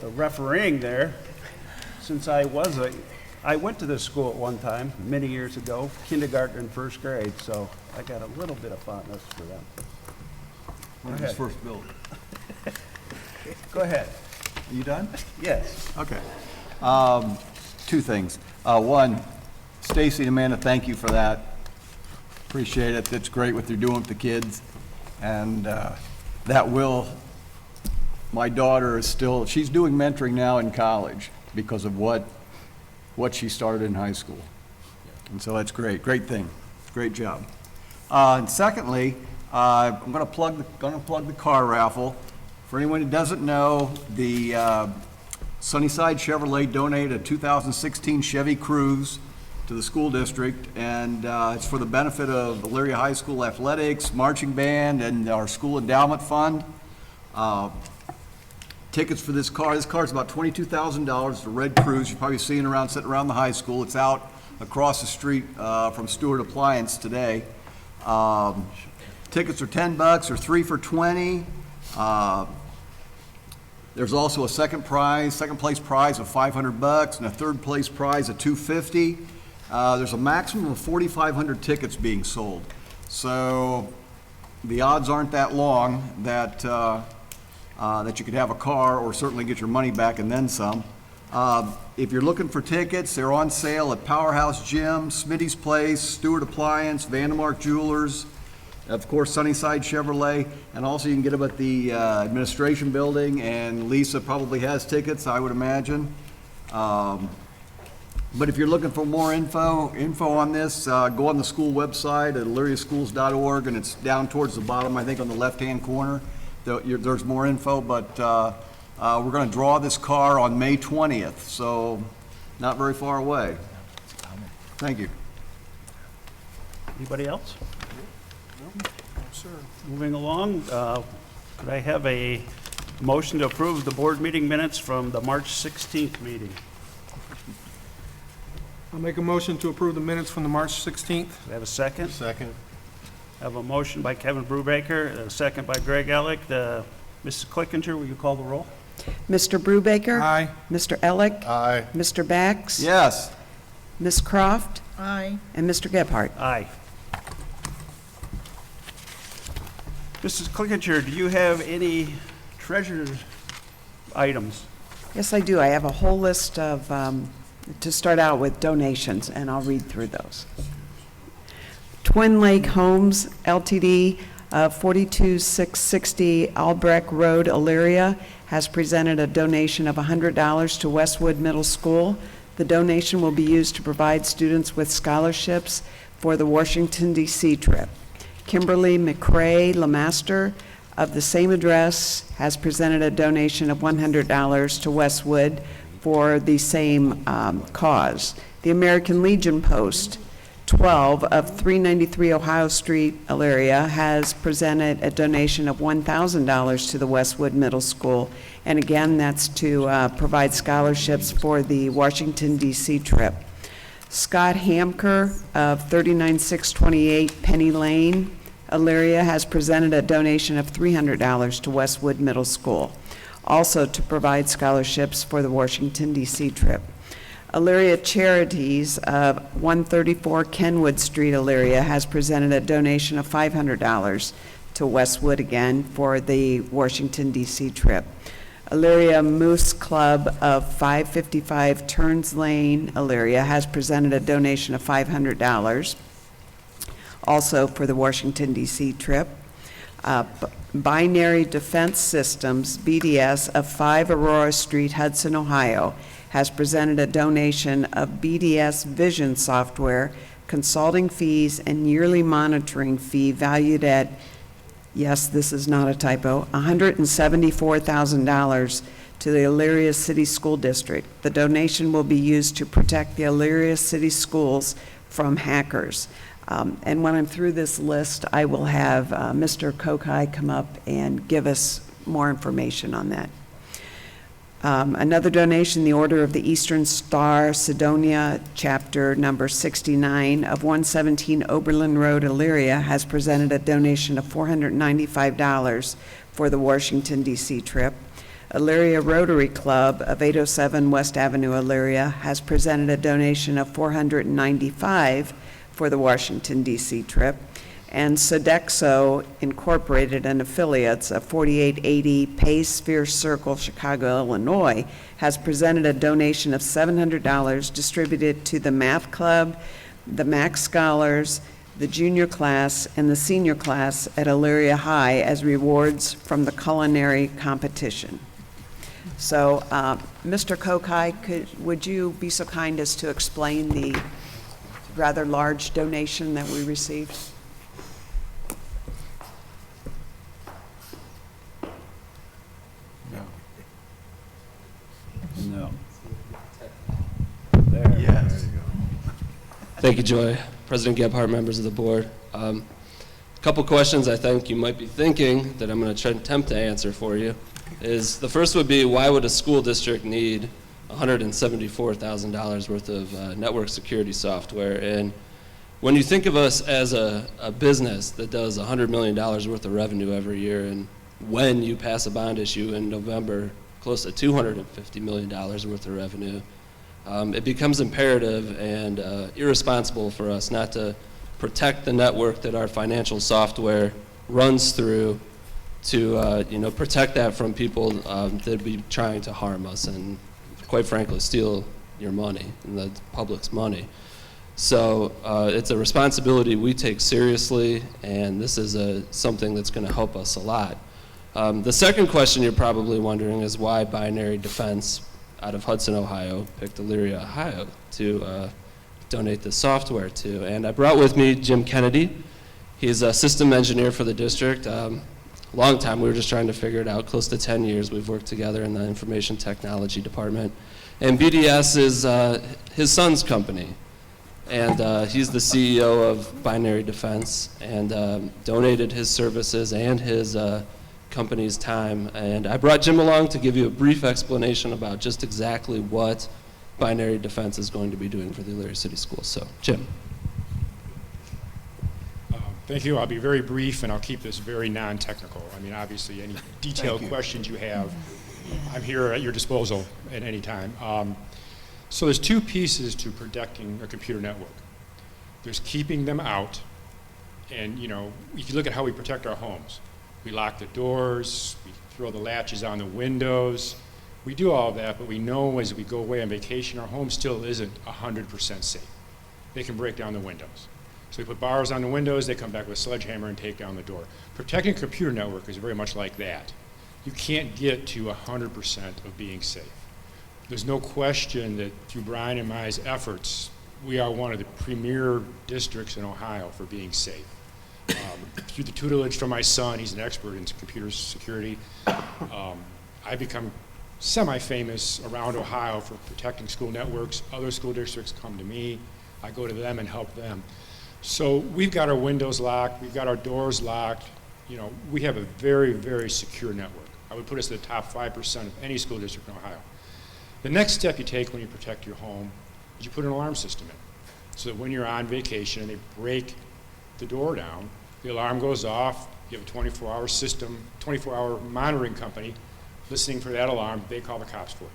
refereeing there. Since I went to this school at one time, many years ago, kindergarten and first grade, so I got a little bit of fondness for them. When was first built? Go ahead. Are you done? Yes. Okay. Two things. One, Stacy and Amanda, thank you for that. Appreciate it. It's great what they're doing with the kids. And my daughter is still, she's doing mentoring now in college because of what she started in high school. And so that's great. Great thing. Great job. And secondly, I'm going to plug the car raffle. For anyone who doesn't know, the Sunnyside Chevrolet donated a 2016 Chevy Cruze to the school district, and it's for the benefit of Elyria High School athletics, marching band, and our school endowment fund. Tickets for this car. This car is about $22,000. It's a red Cruze. You're probably seeing it sitting around the high school. It's out across the street from Stewart Appliance today. Tickets are $10 or 3 for $20. There's also a second place prize of $500 and a third place prize of $250. There's a maximum of 4,500 tickets being sold. So the odds aren't that long that you could have a car or certainly get your money back and then some. If you're looking for tickets, they're on sale at Powerhouse Gym, Smitty's Place, Stewart Appliance, Vandemark Jewelers, of course, Sunnyside Chevrolet, and also you can get them at the administration building, and Lisa probably has tickets, I would imagine. But if you're looking for more info on this, go on the school website at elyriaschools.org, and it's down towards the bottom, I think, on the left-hand corner. There's more info, but we're going to draw this car on May 20th, so not very far away. Thank you. Anybody else? Sir. Moving along, could I have a motion to approve the board meeting minutes from the March 16th meeting? I'll make a motion to approve the minutes from the March 16th. Do I have a second? Second. I have a motion by Kevin Brubaker, a second by Greg Ellick. Mrs. Clickinger, will you call the roll? Mr. Brubaker? Aye. Mr. Ellick? Aye. Mr. Bax? Yes. Ms. Croft? Aye. And Mr. Gebhardt? Aye. Mrs. Clickinger, do you have any treasured items? Yes, I do. I have a whole list of, to start out with, donations, and I'll read through those. Twin Lake Homes Ltd., 42660 Albrecht Road, Elyria, has presented a donation of $100 to Westwood Middle School. The donation will be used to provide students with scholarships for the Washington, D.C. trip. Kimberly McCrae Lamaster of the same address has presented a donation of $100 to Westwood for the same cause. The American Legion Post 12 of 393 Ohio Street, Elyria, has presented a donation of $1,000 to the Westwood Middle School. And again, that's to provide scholarships for the Washington, D.C. trip. Scott Hamker of 39628 Penny Lane, Elyria, has presented a donation of $300 to Westwood Middle School, also to provide scholarships for the Washington, D.C. trip. Elyria Charities of 134 Kenwood Street, Elyria, has presented a donation of $500 to Westwood again for the Washington, D.C. trip. Elyria Moose Club of 555 Turns Lane, Elyria, has presented a donation of $500 also for the Washington, D.C. trip. Binary Defense Systems, BDS, of 5 Aurora Street, Hudson, Ohio, has presented a donation of BDS Vision software, consulting fees, and yearly monitoring fee valued at, yes, this is not a typo, $174,000 to the Elyria City School District. The donation will be used to protect the Elyria City Schools from hackers. And when I'm through this list, I will have Mr. Kokai come up and give us more information on that. Another donation, the Order of the Eastern Star, Sidonia, chapter number 69 of 117 Oberlin Road, Elyria, has presented a donation of $495 for the Washington, D.C. trip. Elyria Rotary Club of 807 West Avenue, Elyria, has presented a donation of $495 for the Washington, D.C. trip. And Sodexo Incorporated and Affiliates of 4880 Pace Sphere Circle, Chicago, Illinois, has presented a donation of $700 distributed to the Math Club, the Max Scholars, the junior class, and the senior class at Elyria High as rewards from the culinary competition. So, Mr. Kokai, would you be so kind as to explain the rather large donation that we received? No. There. Yes. There you go. Thank you, Joy. President Gebhardt, members of the board. A couple questions I think you might be thinking that I'm going to try and attempt to answer for you. Is the first would be, why would a school district need $174,000 worth of network security software? And when you think of us as a business that does $100 million worth of revenue every year, and when you pass a bond issue in November, close to $250 million worth of revenue, it becomes imperative and irresponsible for us not to protect the network that our financial software runs through, to protect that from people that be trying to harm us and, quite frankly, steal your money and the public's money. So it's a responsibility we take seriously, and this is something that's going to help us a lot. The second question you're probably wondering is why Binary Defense out of Hudson, Ohio, picked Elyria, Ohio to donate this software to. And I brought with me Jim Kennedy. He's a system engineer for the district. Long time, we were just trying to figure it out. Close to 10 years we've worked together in the information technology department. And BDS is his son's company. And he's the CEO of Binary Defense, and donated his services and his company's time. And I brought Jim along to give you a brief explanation about just exactly what Binary Defense is going to be doing for the Elyria City Schools. So, Jim. Thank you. I'll be very brief, and I'll keep this very non-technical. I mean, obviously, any detailed questions you have, I'm here at your disposal at any time. So there's two pieces to protecting a computer network. There's keeping them out, and if you look at how we protect our homes, we lock the doors, we throw the latches on the windows, we do all of that, but we know as we go away on vacation, our home still isn't 100% safe. They can break down the windows. So we put bars on the windows, they come back with a sledgehammer and take down the door. Protecting a computer network is very much like that. You can't get to 100% of being safe. There's no question that through Brian and my efforts, we are one of the premier districts in Ohio for being safe. Through the tutelage from my son, he's an expert in computer security, I've become semi-famous around Ohio for protecting school networks. Other school districts come to me, I go to them and help them. So we've got our windows locked, we've got our doors locked. We have a very, very secure network. I would put us in the top 5% of any school district in Ohio. The next step you take when you protect your home is you put an alarm system in. So that when you're on vacation and they break the door down, the alarm goes off, you have a 24-hour system, 24-hour monitoring company listening for that alarm, they call the cops for it.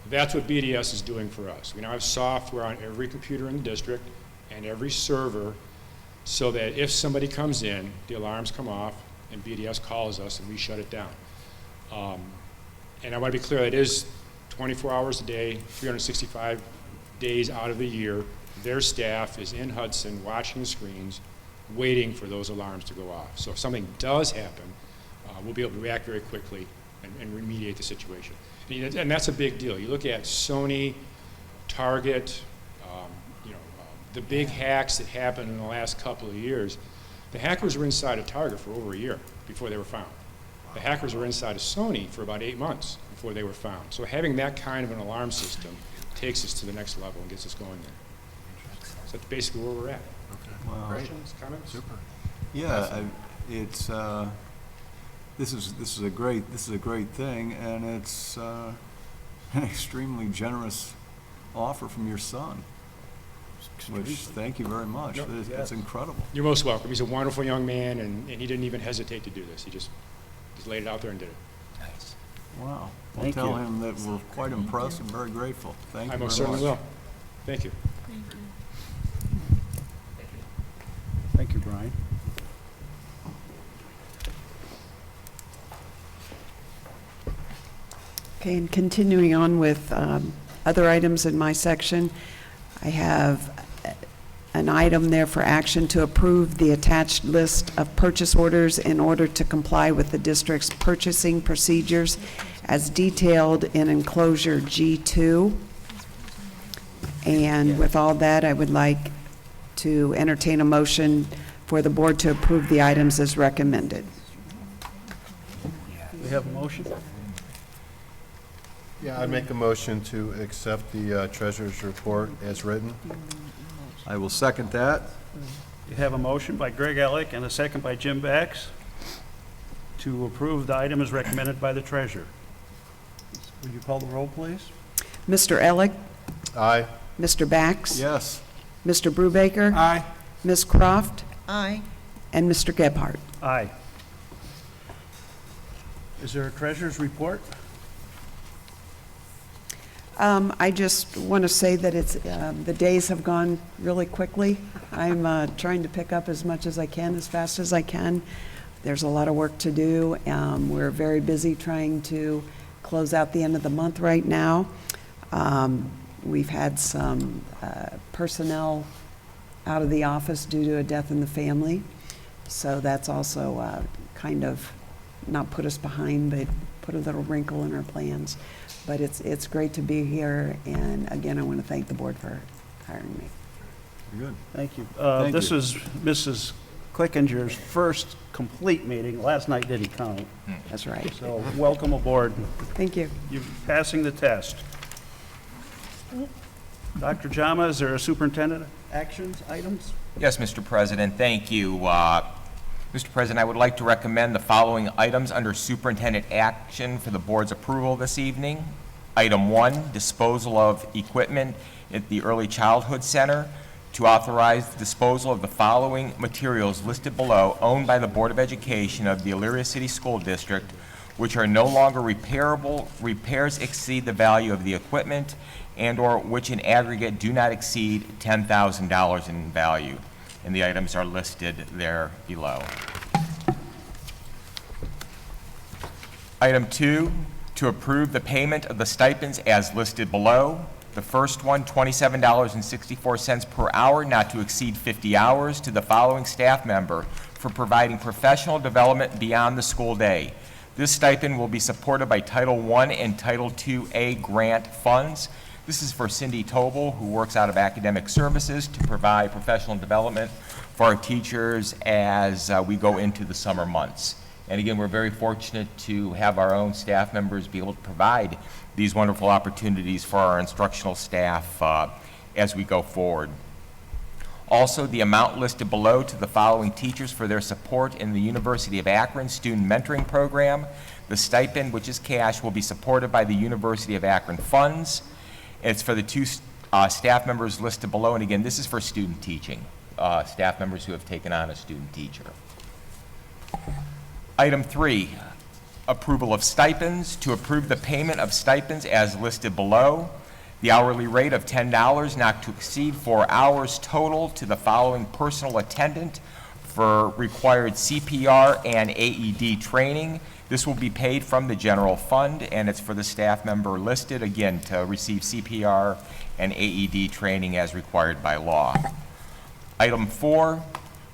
That's what BDS is doing for us. We now have software on every computer in the district and every server, so that if somebody comes in, the alarms come off and BDS calls us and we shut it down. And I want to be clear, it is 24 hours a day, 365 days out of the year. Their staff is in Hudson watching the screens, waiting for those alarms to go off. So if something does happen, we'll be able to react very quickly and remediate the situation. And that's a big deal. You look at Sony, Target, the big hacks that happened in the last couple of years. The hackers were inside of Target for over a year before they were found. The hackers were inside of Sony for about 8 months before they were found. So having that kind of an alarm system takes us to the next level and gets us going there. So that's basically where we're at. Wow. Questions, comments? Super. Yeah, it's this is a great thing, and it's an extremely generous offer from your son. Which, thank you very much. No, That's incredible. You're most welcome. He's a wonderful young man, and he didn't even hesitate to do this. He just laid it out there and did it. Nice. Wow. I'll Thank tell you. him that we're quite impressed and very grateful. Thank you I very much. most certainly will. Thank you. Thank you, Brian. Okay, and continuing on with other items in my section, I have an item there for action to approve the attached list of purchase orders in order to comply with the district's purchasing procedures as detailed in enclosure G2. And with all that, I would like to entertain a motion for the board to approve the items as recommended. We have a motion? Yeah, I'd make a motion to accept the treasurer's report as written. I will second that. You have a motion by Greg Ellick and a second by Jim Bax to approve the item as recommended by the treasurer. Would you call the roll, please? Mr. Ellick? Aye. Mr. Bax? Yes. Mr. Brubaker? Aye. Ms. Croft? Aye. And Mr. Gebhardt? Aye. Is there a treasurer's report? I just want to say that it's, the days have gone really quickly. I'm trying to pick up as much as I can, as fast as I can. There's a lot of work to do. We're very busy trying to close out the end of the month right now. We've had some personnel out of the office due to a death in the family. So that's also kind of not put us behind, but put a little wrinkle in our plans. But it's great to be here, and again, I want to thank the board for hiring me. Good. Thank you. Thank This you. is Mrs. Clickinger's first complete meeting. Last night didn't count. That's right. So welcome aboard. Thank you. You're passing the test. Dr. Jama, is there a superintendent actions items? Yes, Mr. President, thank you. Mr. President, I would like to recommend the following items under superintendent action for the board's approval this evening. Item 1, disposal of equipment at the Early Childhood Center, to authorize the disposal of the following materials listed below, owned by the Board of Education of the Elyria City School District, which are no longer repairable, repairs exceed the value of the equipment, and/or which in aggregate do not exceed $10,000 in value. And the items are listed there below. Item 2, to approve the payment of the stipends as listed below. The first one, $27.64 per hour, not to exceed 50 hours, to the following staff member for providing professional development beyond the school day. This stipend will be supported by Title I and Title IIA grant funds. This is for Cindy Tobel, who works out of Academic Services, to provide professional development for our teachers as we go into the summer months. And again, we're very fortunate to have our own staff members be able to provide these wonderful opportunities for our instructional staff as we go forward. Also, the amount listed below to the following teachers for their support in the University of Akron Student Mentoring Program. The stipend, which is cash, will be supported by the University of Akron funds. It's for the two staff members listed below, and again, this is for student teaching, staff members who have taken on a student teacher. Item 3, approval of stipends. To approve the payment of stipends as listed below. The hourly rate of $10, not to exceed 4 hours total, to the following personal attendant for required CPR and AED training. This will be paid from the general fund, and it's for the staff member listed, again, to receive CPR and AED training as required by law. Item 4,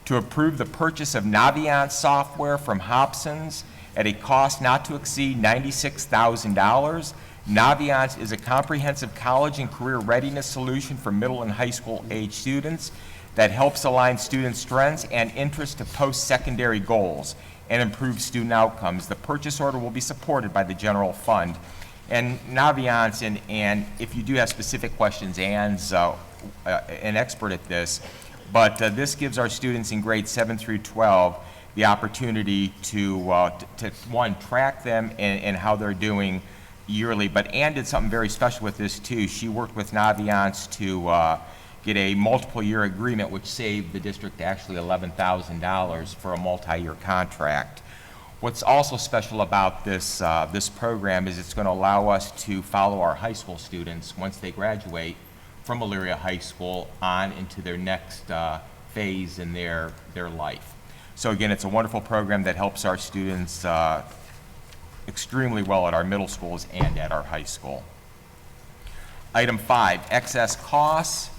to approve the purchase of Naviance software from Hobson's at a cost not to exceed $96,000. Naviance is a comprehensive college and career readiness solution for middle and high school age students that helps align student strengths and interests to post-secondary goals and improve student outcomes. The purchase order will be supported by the general fund. And Naviance, and if you do have specific questions, Ann's an expert at this, But this gives our students in grades 7 through 12 the opportunity to one, track them and how they're doing yearly. But Ann did something very special with this too. She worked with Naviance to get a multiple-year agreement, which saved the district actually $11,000 for a multi-year contract. What's also special about this, this program is it's going to allow us to follow our high school students once they graduate from Elyria High School on into their next phase in their life. So again, it's a wonderful program that helps our students extremely well at our middle schools and at our high school. Item 5, excess costs.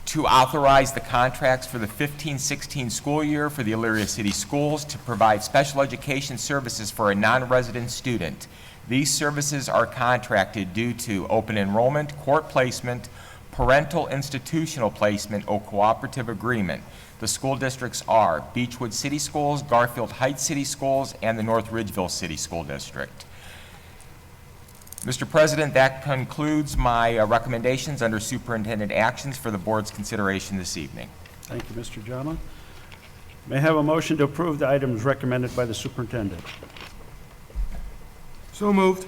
To authorize the contracts for the 15-16 school year for the Elyria City Schools to provide special education services for a non-resident student. These services are contracted due to open enrollment, court placement, parental institutional placement, or cooperative agreement. The school districts are Beechwood City Schools, Garfield Heights City Schools, and the North Ridgeville City School District. Mr. President, that concludes my recommendations under superintendent actions for the board's consideration this evening. Thank you, Mr. Jama. May I have a motion to approve the items recommended by the superintendent? So moved.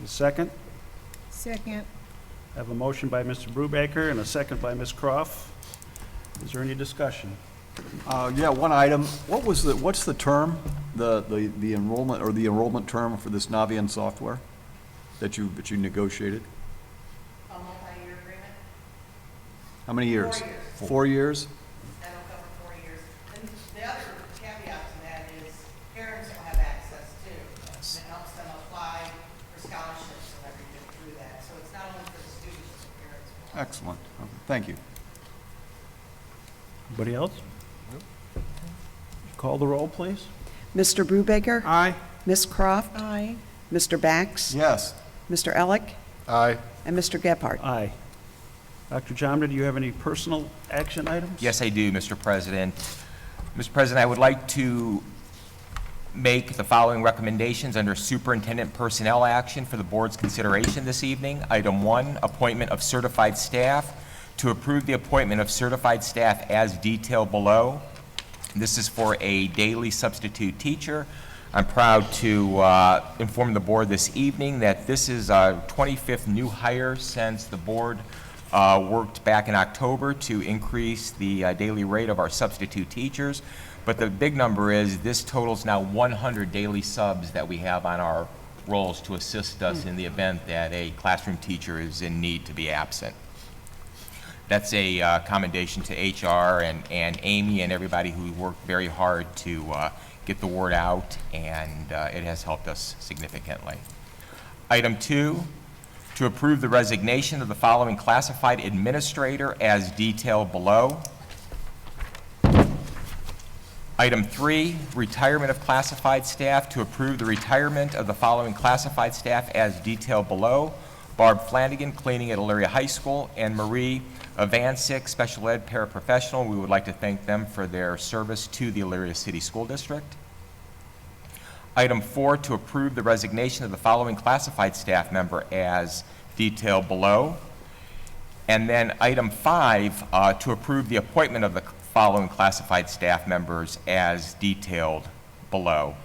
A second? Second. I have a motion by Mr. Brubaker and a second by Ms. Croft. Is there any discussion? Yeah, one item. What's the term, the enrollment or the enrollment term for this Naviance software that you negotiated? A multi-year agreement. How many years? 4 years. 4 years? That'll cover 4 years. And the other caveat to that is parents will have access too. It helps them apply for scholarships and everything through that. So it's not only for the students, but the parents will. Excellent. Okay, thank you. Anybody else? Call the roll, please. Mr. Brubaker? Aye. Ms. Croft? Aye. Mr. Bax? Yes. Mr. Elick? Aye. And Mr. Gephardt? Aye. Dr. Jomda, do you have any personal action items? Yes, I do, Mr. President. Mr. President, I would like to make the following recommendations under superintendent personnel action for the board's consideration this evening. Item 1, appointment of certified staff. To approve the appointment of certified staff as detailed below. This is for a daily substitute teacher. I'm proud to inform the board this evening that this is our 25th new hire since the board worked back in October to increase the daily rate of our substitute teachers. But the big number is this totals now 100 daily subs that we have on our rolls to assist us in the event that a classroom teacher is in need to be absent. That's a commendation to HR and Amy and everybody who worked very hard to get the word out, and it has helped us significantly. Item 2, to approve the resignation of the following classified administrator as detailed below. Item 3, retirement of classified staff. To approve the retirement of the following classified staff as detailed below. Barb Flanagan, cleaning at Elyria High School, and Marie Avancic, special ed paraprofessional. We would like to thank them for their service to the Elyria City School District. Item 4, to approve the resignation of the following classified staff member as detailed below. And then item 5, to approve the appointment of the following classified staff members as detailed below.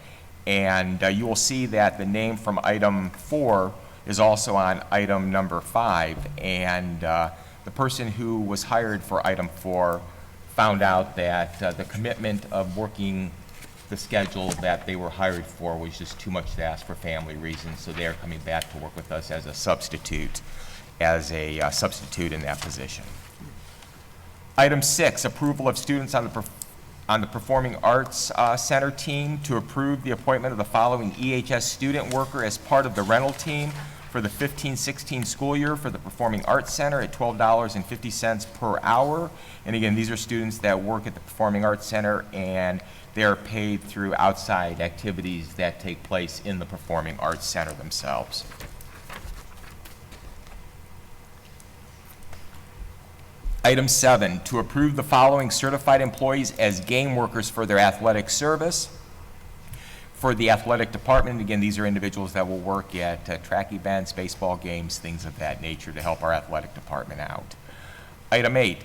And you will see that the name from item 4 is also on item number 5, and the person who was hired for item 4 found out that the commitment of working the schedule that they were hired for was just too much to ask for family reasons, so they are coming back to work with us as a substitute in that position. Item 6, approval of students on the Performing Arts Center team. To approve the appointment of the following EHS student worker as part of the rental team for the 15-16 school year for the Performing Arts Center at $12.50 per hour. And again, these are students that work at the Performing Arts Center, and they are paid through outside activities that take place in the Performing Arts Center themselves. Item 7, to approve the following certified employees as game workers for their athletic service. For the athletic department, again, these are individuals that will work at track events, baseball games, things of that nature to help our athletic department out. Item 8,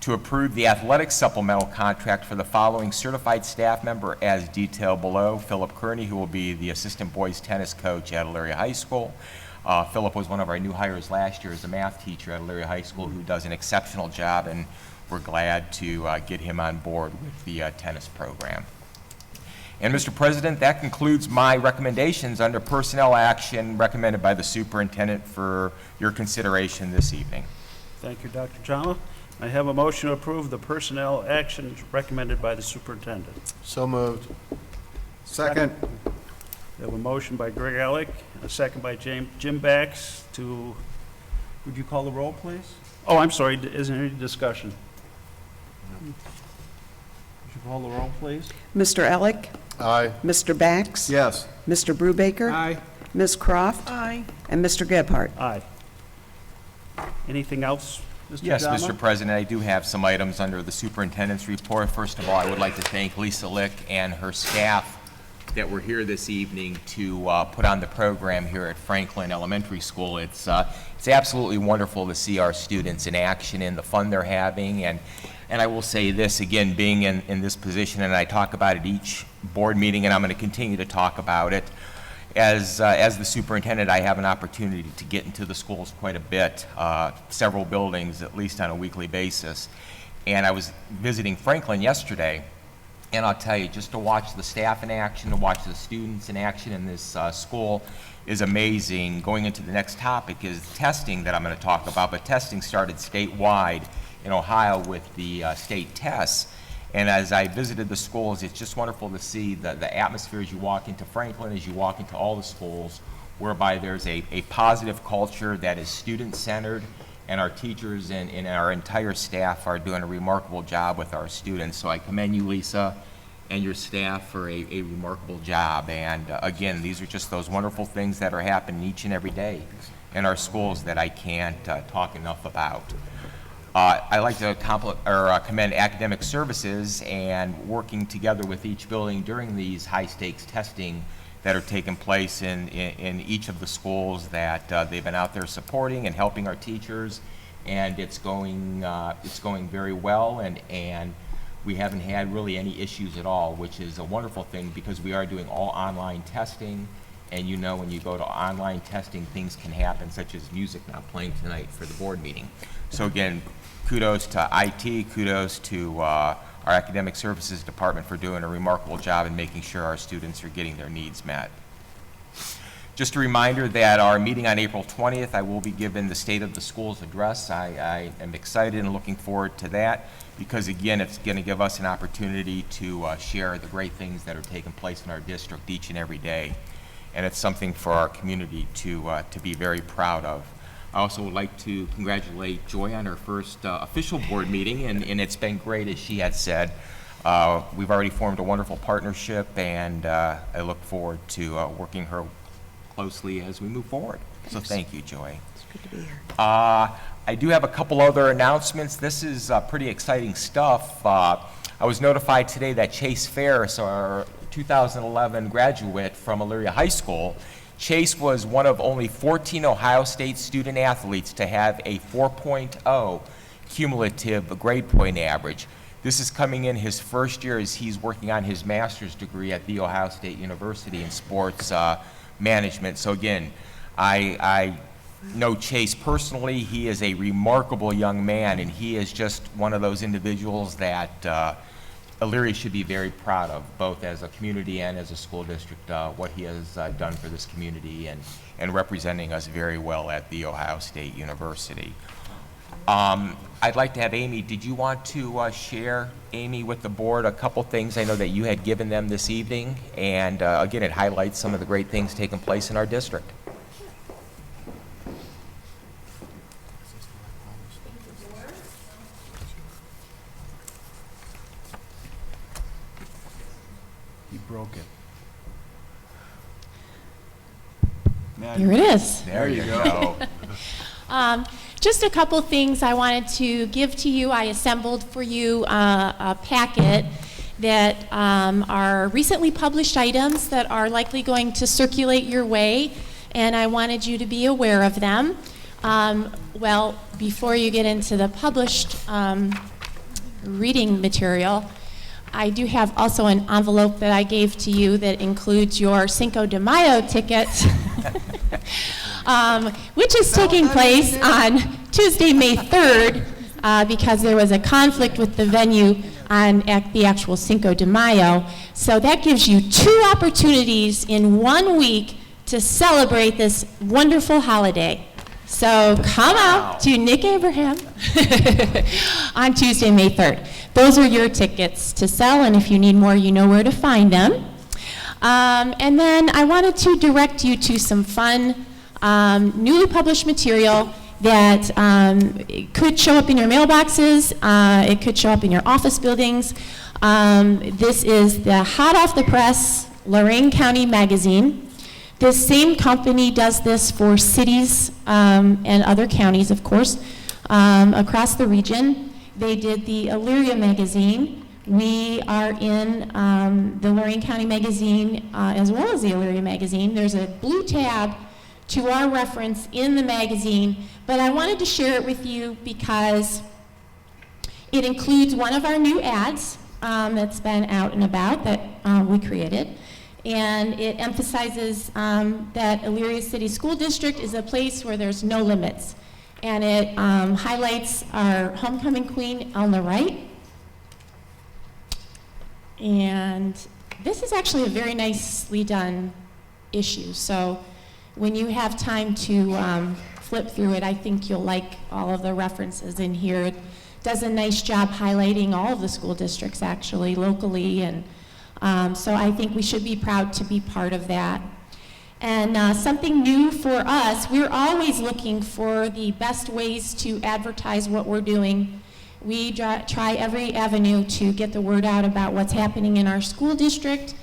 to approve the athletic supplemental contract for the following certified staff member as detailed below. Philip Kearney, who will be the assistant boys tennis coach at Elyria High School. Philip was one of our new hires last year as a math teacher at Elyria High School who does an exceptional job, and we're glad to get him on board with the tennis program. And Mr. President, that concludes my recommendations under personnel action recommended by the superintendent for your consideration this evening. Thank you, Dr. Jama. I have a motion to approve the personnel actions recommended by the superintendent. So moved. Second. We have a motion by Greg Alec, a second by Jim Bax to, would you call the roll, please? Oh, I'm sorry, is there any discussion? Would you call the roll, please? Mr. Alec? Aye. Mr. Bax? Yes. Mr. Brubaker? Aye. Ms. Croft? Aye. And Mr. Gebhardt? Aye. Anything else, Mr. Yes, Jama? Mr. President, I do have some items under the superintendent's report. First of all, I would like to thank Lisa Lick and her staff that were here this evening to put on the program here at Franklin Elementary School. It's absolutely wonderful to see our students in action and the fun they're having. And I will say this, again, being in this position, and I talk about it each board meeting, and I'm going to continue to talk about it. As the superintendent, I have an opportunity to get into the schools quite a bit, several buildings at least on a weekly basis. And I was visiting Franklin yesterday, and I'll tell you, just to watch the staff in action, to watch the students in action in this school is amazing. Going into the next topic is testing that I'm going to talk about, but testing started statewide in Ohio with the state tests. And as I visited the schools, it's just wonderful to see the atmosphere as you walk into Franklin, as you walk into all the schools, whereby there's a positive culture that is student-centered, and our teachers and our entire staff are doing a remarkable job with our students. So I commend you, Lisa, and your staff for a remarkable job. And again, these are just those wonderful things that are happening each and every day in our schools that I can't talk enough about. I like to commend academic services and working together with each building during these high-stakes testing that are taking place in each of the schools that they've been out there supporting and helping our teachers, and it's going very well, and we haven't had really any issues at all, which is a wonderful thing because we are doing all online testing. And you know, when you go to online testing, things can happen, such as music not playing tonight for the board meeting. So again, kudos to IT, kudos to our academic services department for doing a remarkable job in making sure our students are getting their needs met. Just a reminder that our meeting on April 20th, I will be given the State of the Schools address. I am excited and looking forward to that because, again, it's going to give us an opportunity to share the great things that are taking place in our district each and every day. And it's something for our community to be very proud of. I also would like to congratulate Joy on her first official board meeting, and it's been great, as she had said. We've already formed a wonderful partnership, and I look forward to working her closely as we move forward. So thank you, Joy. It's good to be here. I do have a couple other announcements. This is pretty exciting stuff. I was notified today that Chase Ferris, our 2011 graduate from Elyria High School, Chase was one of only 14 Ohio State student athletes to have a 4.0 cumulative grade point average. This is coming in his first year as he's working on his master's degree at The Ohio State University in sports management. So again, I know Chase personally. He is a remarkable young man, and he is just one of those individuals that Elyria should be very proud of, both as a community and as a school district, what he has done for this community and representing us very well at The Ohio State University. I'd like to have Amy, did you want to share, Amy, with the board a couple things I know that you had given them this evening? And again, it highlights some of the great things taking place in our district. Broke it. Here it is. There you go. Just a couple things I wanted to give to you. I assembled for you a packet that are recently published items that are likely going to circulate your way, and I wanted you to be aware of them. Well, before you get into the published reading material, I do have also an envelope that I gave to you that includes your Cinco de Mayo tickets, which is taking place on Tuesday, May 3rd, because there was a conflict with the venue on the actual Cinco de Mayo. So that gives you 2 opportunities in 1 week to celebrate this wonderful holiday. So come out to Nick Abraham on Tuesday, May 3rd. Those are your tickets to sell, and if you need more, you know where to find them. And then I wanted to direct you to some fun, newly published material that it could show up in your mailboxes, it could show up in your office buildings. This is the hot off the press Lorain County magazine. This same company does this for cities and other counties, of course, across the region. They did the Elyria magazine. We are in the Lorain County magazine as well as the Elyria magazine. There's a blue tab to our reference in the magazine, but I wanted to share it with you because it includes one of our new ads that's been out and about that we created. And it emphasizes that Elyria City School District is a place where there's no limits. And it highlights our homecoming queen on the right. And this is actually a very nicely done issue. So when you have time to flip through it, I think you'll like all of the references in here. It does a nice job highlighting all of the school districts actually locally, and so I think we should be proud to be part of that. And something new for us, we're always looking for the best ways to advertise what we're doing. We try every avenue to get the word out about what's happening in our school district.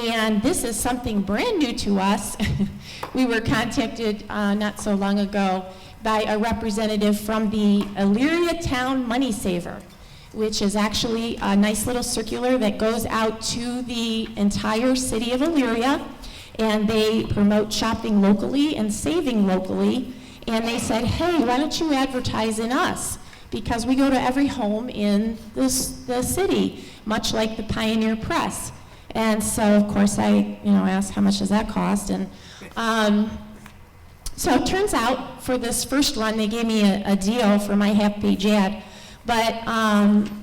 And this is something brand new to us. We were contacted not so long ago by a representative from the Elyria Town Money Saver, which is actually a nice little circular that goes out to the entire city of Elyria, and they promote shopping locally and saving locally. And they said, hey, why don't you advertise in us? Because we go to every home in the city, much like the Pioneer Press. And so, of course, I asked how much does that cost, and so it turns out for this first run they gave me a deal for my half-page ad, but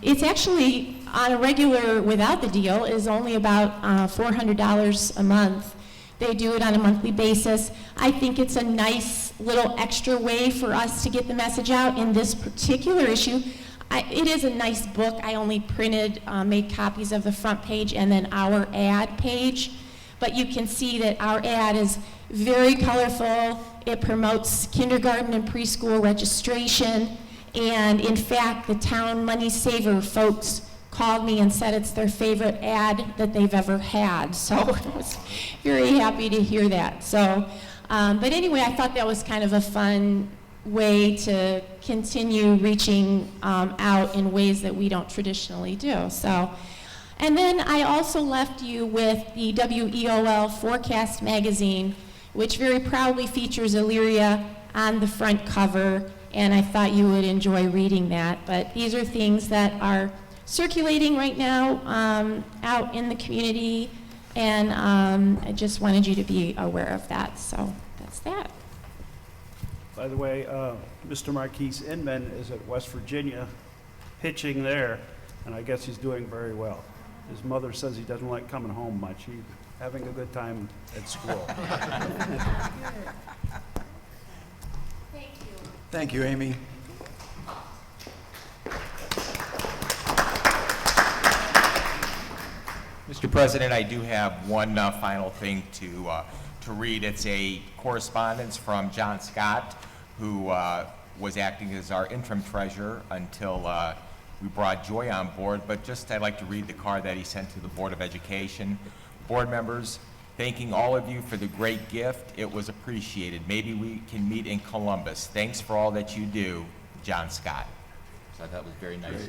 it's actually on a regular without the deal is only about $400 a month. They do it on a monthly basis. I think it's a nice little extra way for us to get the message out in this particular issue. It is a nice book. I only made copies of the front page and then our ad page. But you can see that our ad is very colorful. It promotes kindergarten and preschool registration. And in fact, the Town Money Saver folks called me and said it's their favorite ad that they've ever had. So I was very happy to hear that. So, but anyway, I thought that was kind of a fun way to continue reaching out in ways that we don't traditionally do. So, and then I also left you with the WEOL Forecast magazine, which very proudly features Elyria on the front cover, and I thought you would enjoy reading that. But these are things that are circulating right now out in the community, and I just wanted you to be aware of that. So that's that. By the way, Mr. Marquise Inman is at West Virginia pitching there, and I guess he's doing very well. His mother says he doesn't like coming home much. He's having a good time at school. Thank you. Thank you, Amy. Mr. President, I do have one final thing to read. It's a correspondence from John Scott, who was acting as our interim treasurer until we brought Joy on board. But just I'd like to read the card that he sent to the Board of Education. Board members, thanking all of you for the great gift. It was appreciated. Maybe we can meet in Columbus. Thanks for all that you do, John Scott. So I thought it was very nice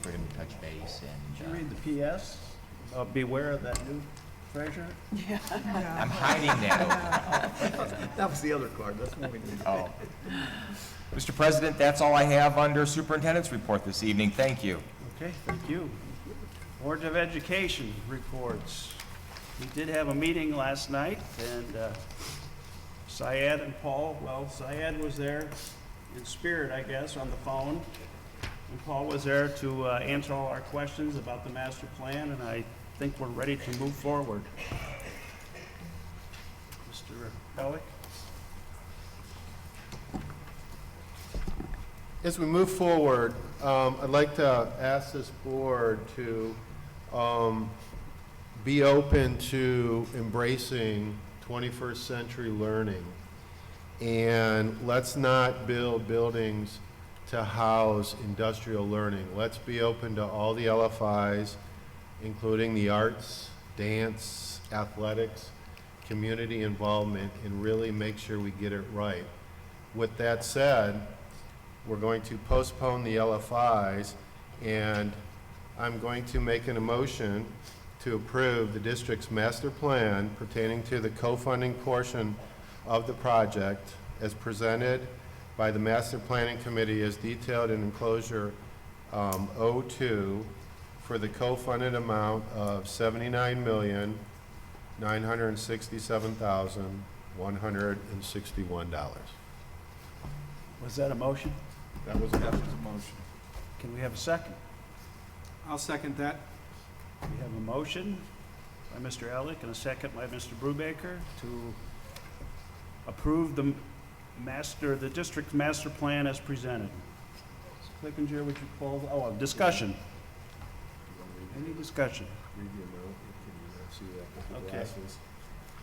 for him to touch base. And Did you read the PS? Beware of that new Treasurer? I'm hiding that. That was the other card, that's what we need. Oh. Mr. President, that's all I have under Superintendent's report this evening. Thank you. Okay, thank you. Board of Education reports. We did have a meeting last night, and Syed and Paul, well, Syed was there in spirit, I guess, on the phone. And Paul was there to answer all our questions about the master plan, and I think we're ready to move forward. Mr. Pellick? As we move forward, I'd like to ask this board to be open to embracing 21st century learning. And let's not build buildings to house industrial learning. Let's be open to all the LFIs, including the arts, dance, athletics, community involvement, and really make sure we get it right. With that said, we're going to postpone the LFIs, and I'm going to make an motion to approve the district's master plan pertaining to the co-funding portion of the project as presented by the Master Planning Committee as detailed in enclosure 02 for the co-funded amount of $79,967,161. Was that a motion? That was a motion. Can we have a second? I'll second that. We have a motion by Mr. Elick and a second by Mr. Brubaker to approve the district's master plan as presented. Clickinger, would you call, discussion. Any discussion? Read the amount. Can you see that with the Okay. glasses?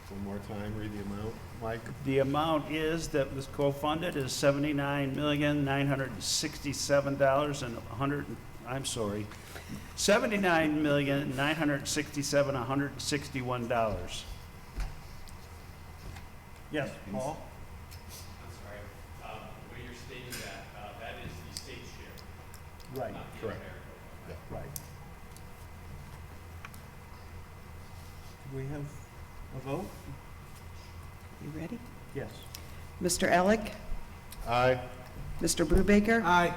One more time, read the amount. Mike? The amount is that was co-funded is $79,967,161. Yes, Paul? I'm sorry, the way you're stating that, that is the state share. Right, not the correct. American. Right. Do we have a vote? You ready? Yes. Mr. Elick? Aye. Mr. Brubaker? Aye.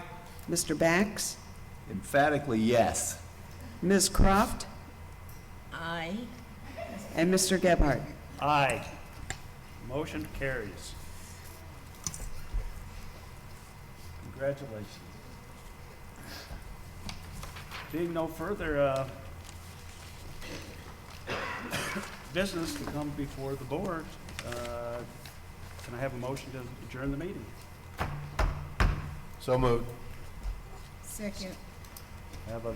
Mr. Bax? Emphatically, yes. Ms. Croft? Aye. And Mr. Gebhardt? Aye. Motion carries. Congratulations. Being no further business to come before the board, can I have a motion to adjourn the meeting? So moved. Second. I have a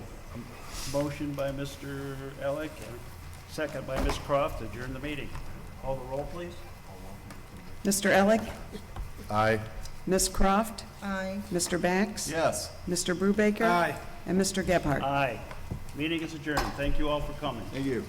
motion by Mr. Elick and a second by Ms. Croft to adjourn the meeting. Call the roll, please. Mr. Elick? Aye. Ms. Croft? Aye. Mr. Bax? Yes. Mr. Brubaker? Aye. And Mr. Gebhardt? Aye. Meeting is adjourned. Thank you all for coming. Thank you.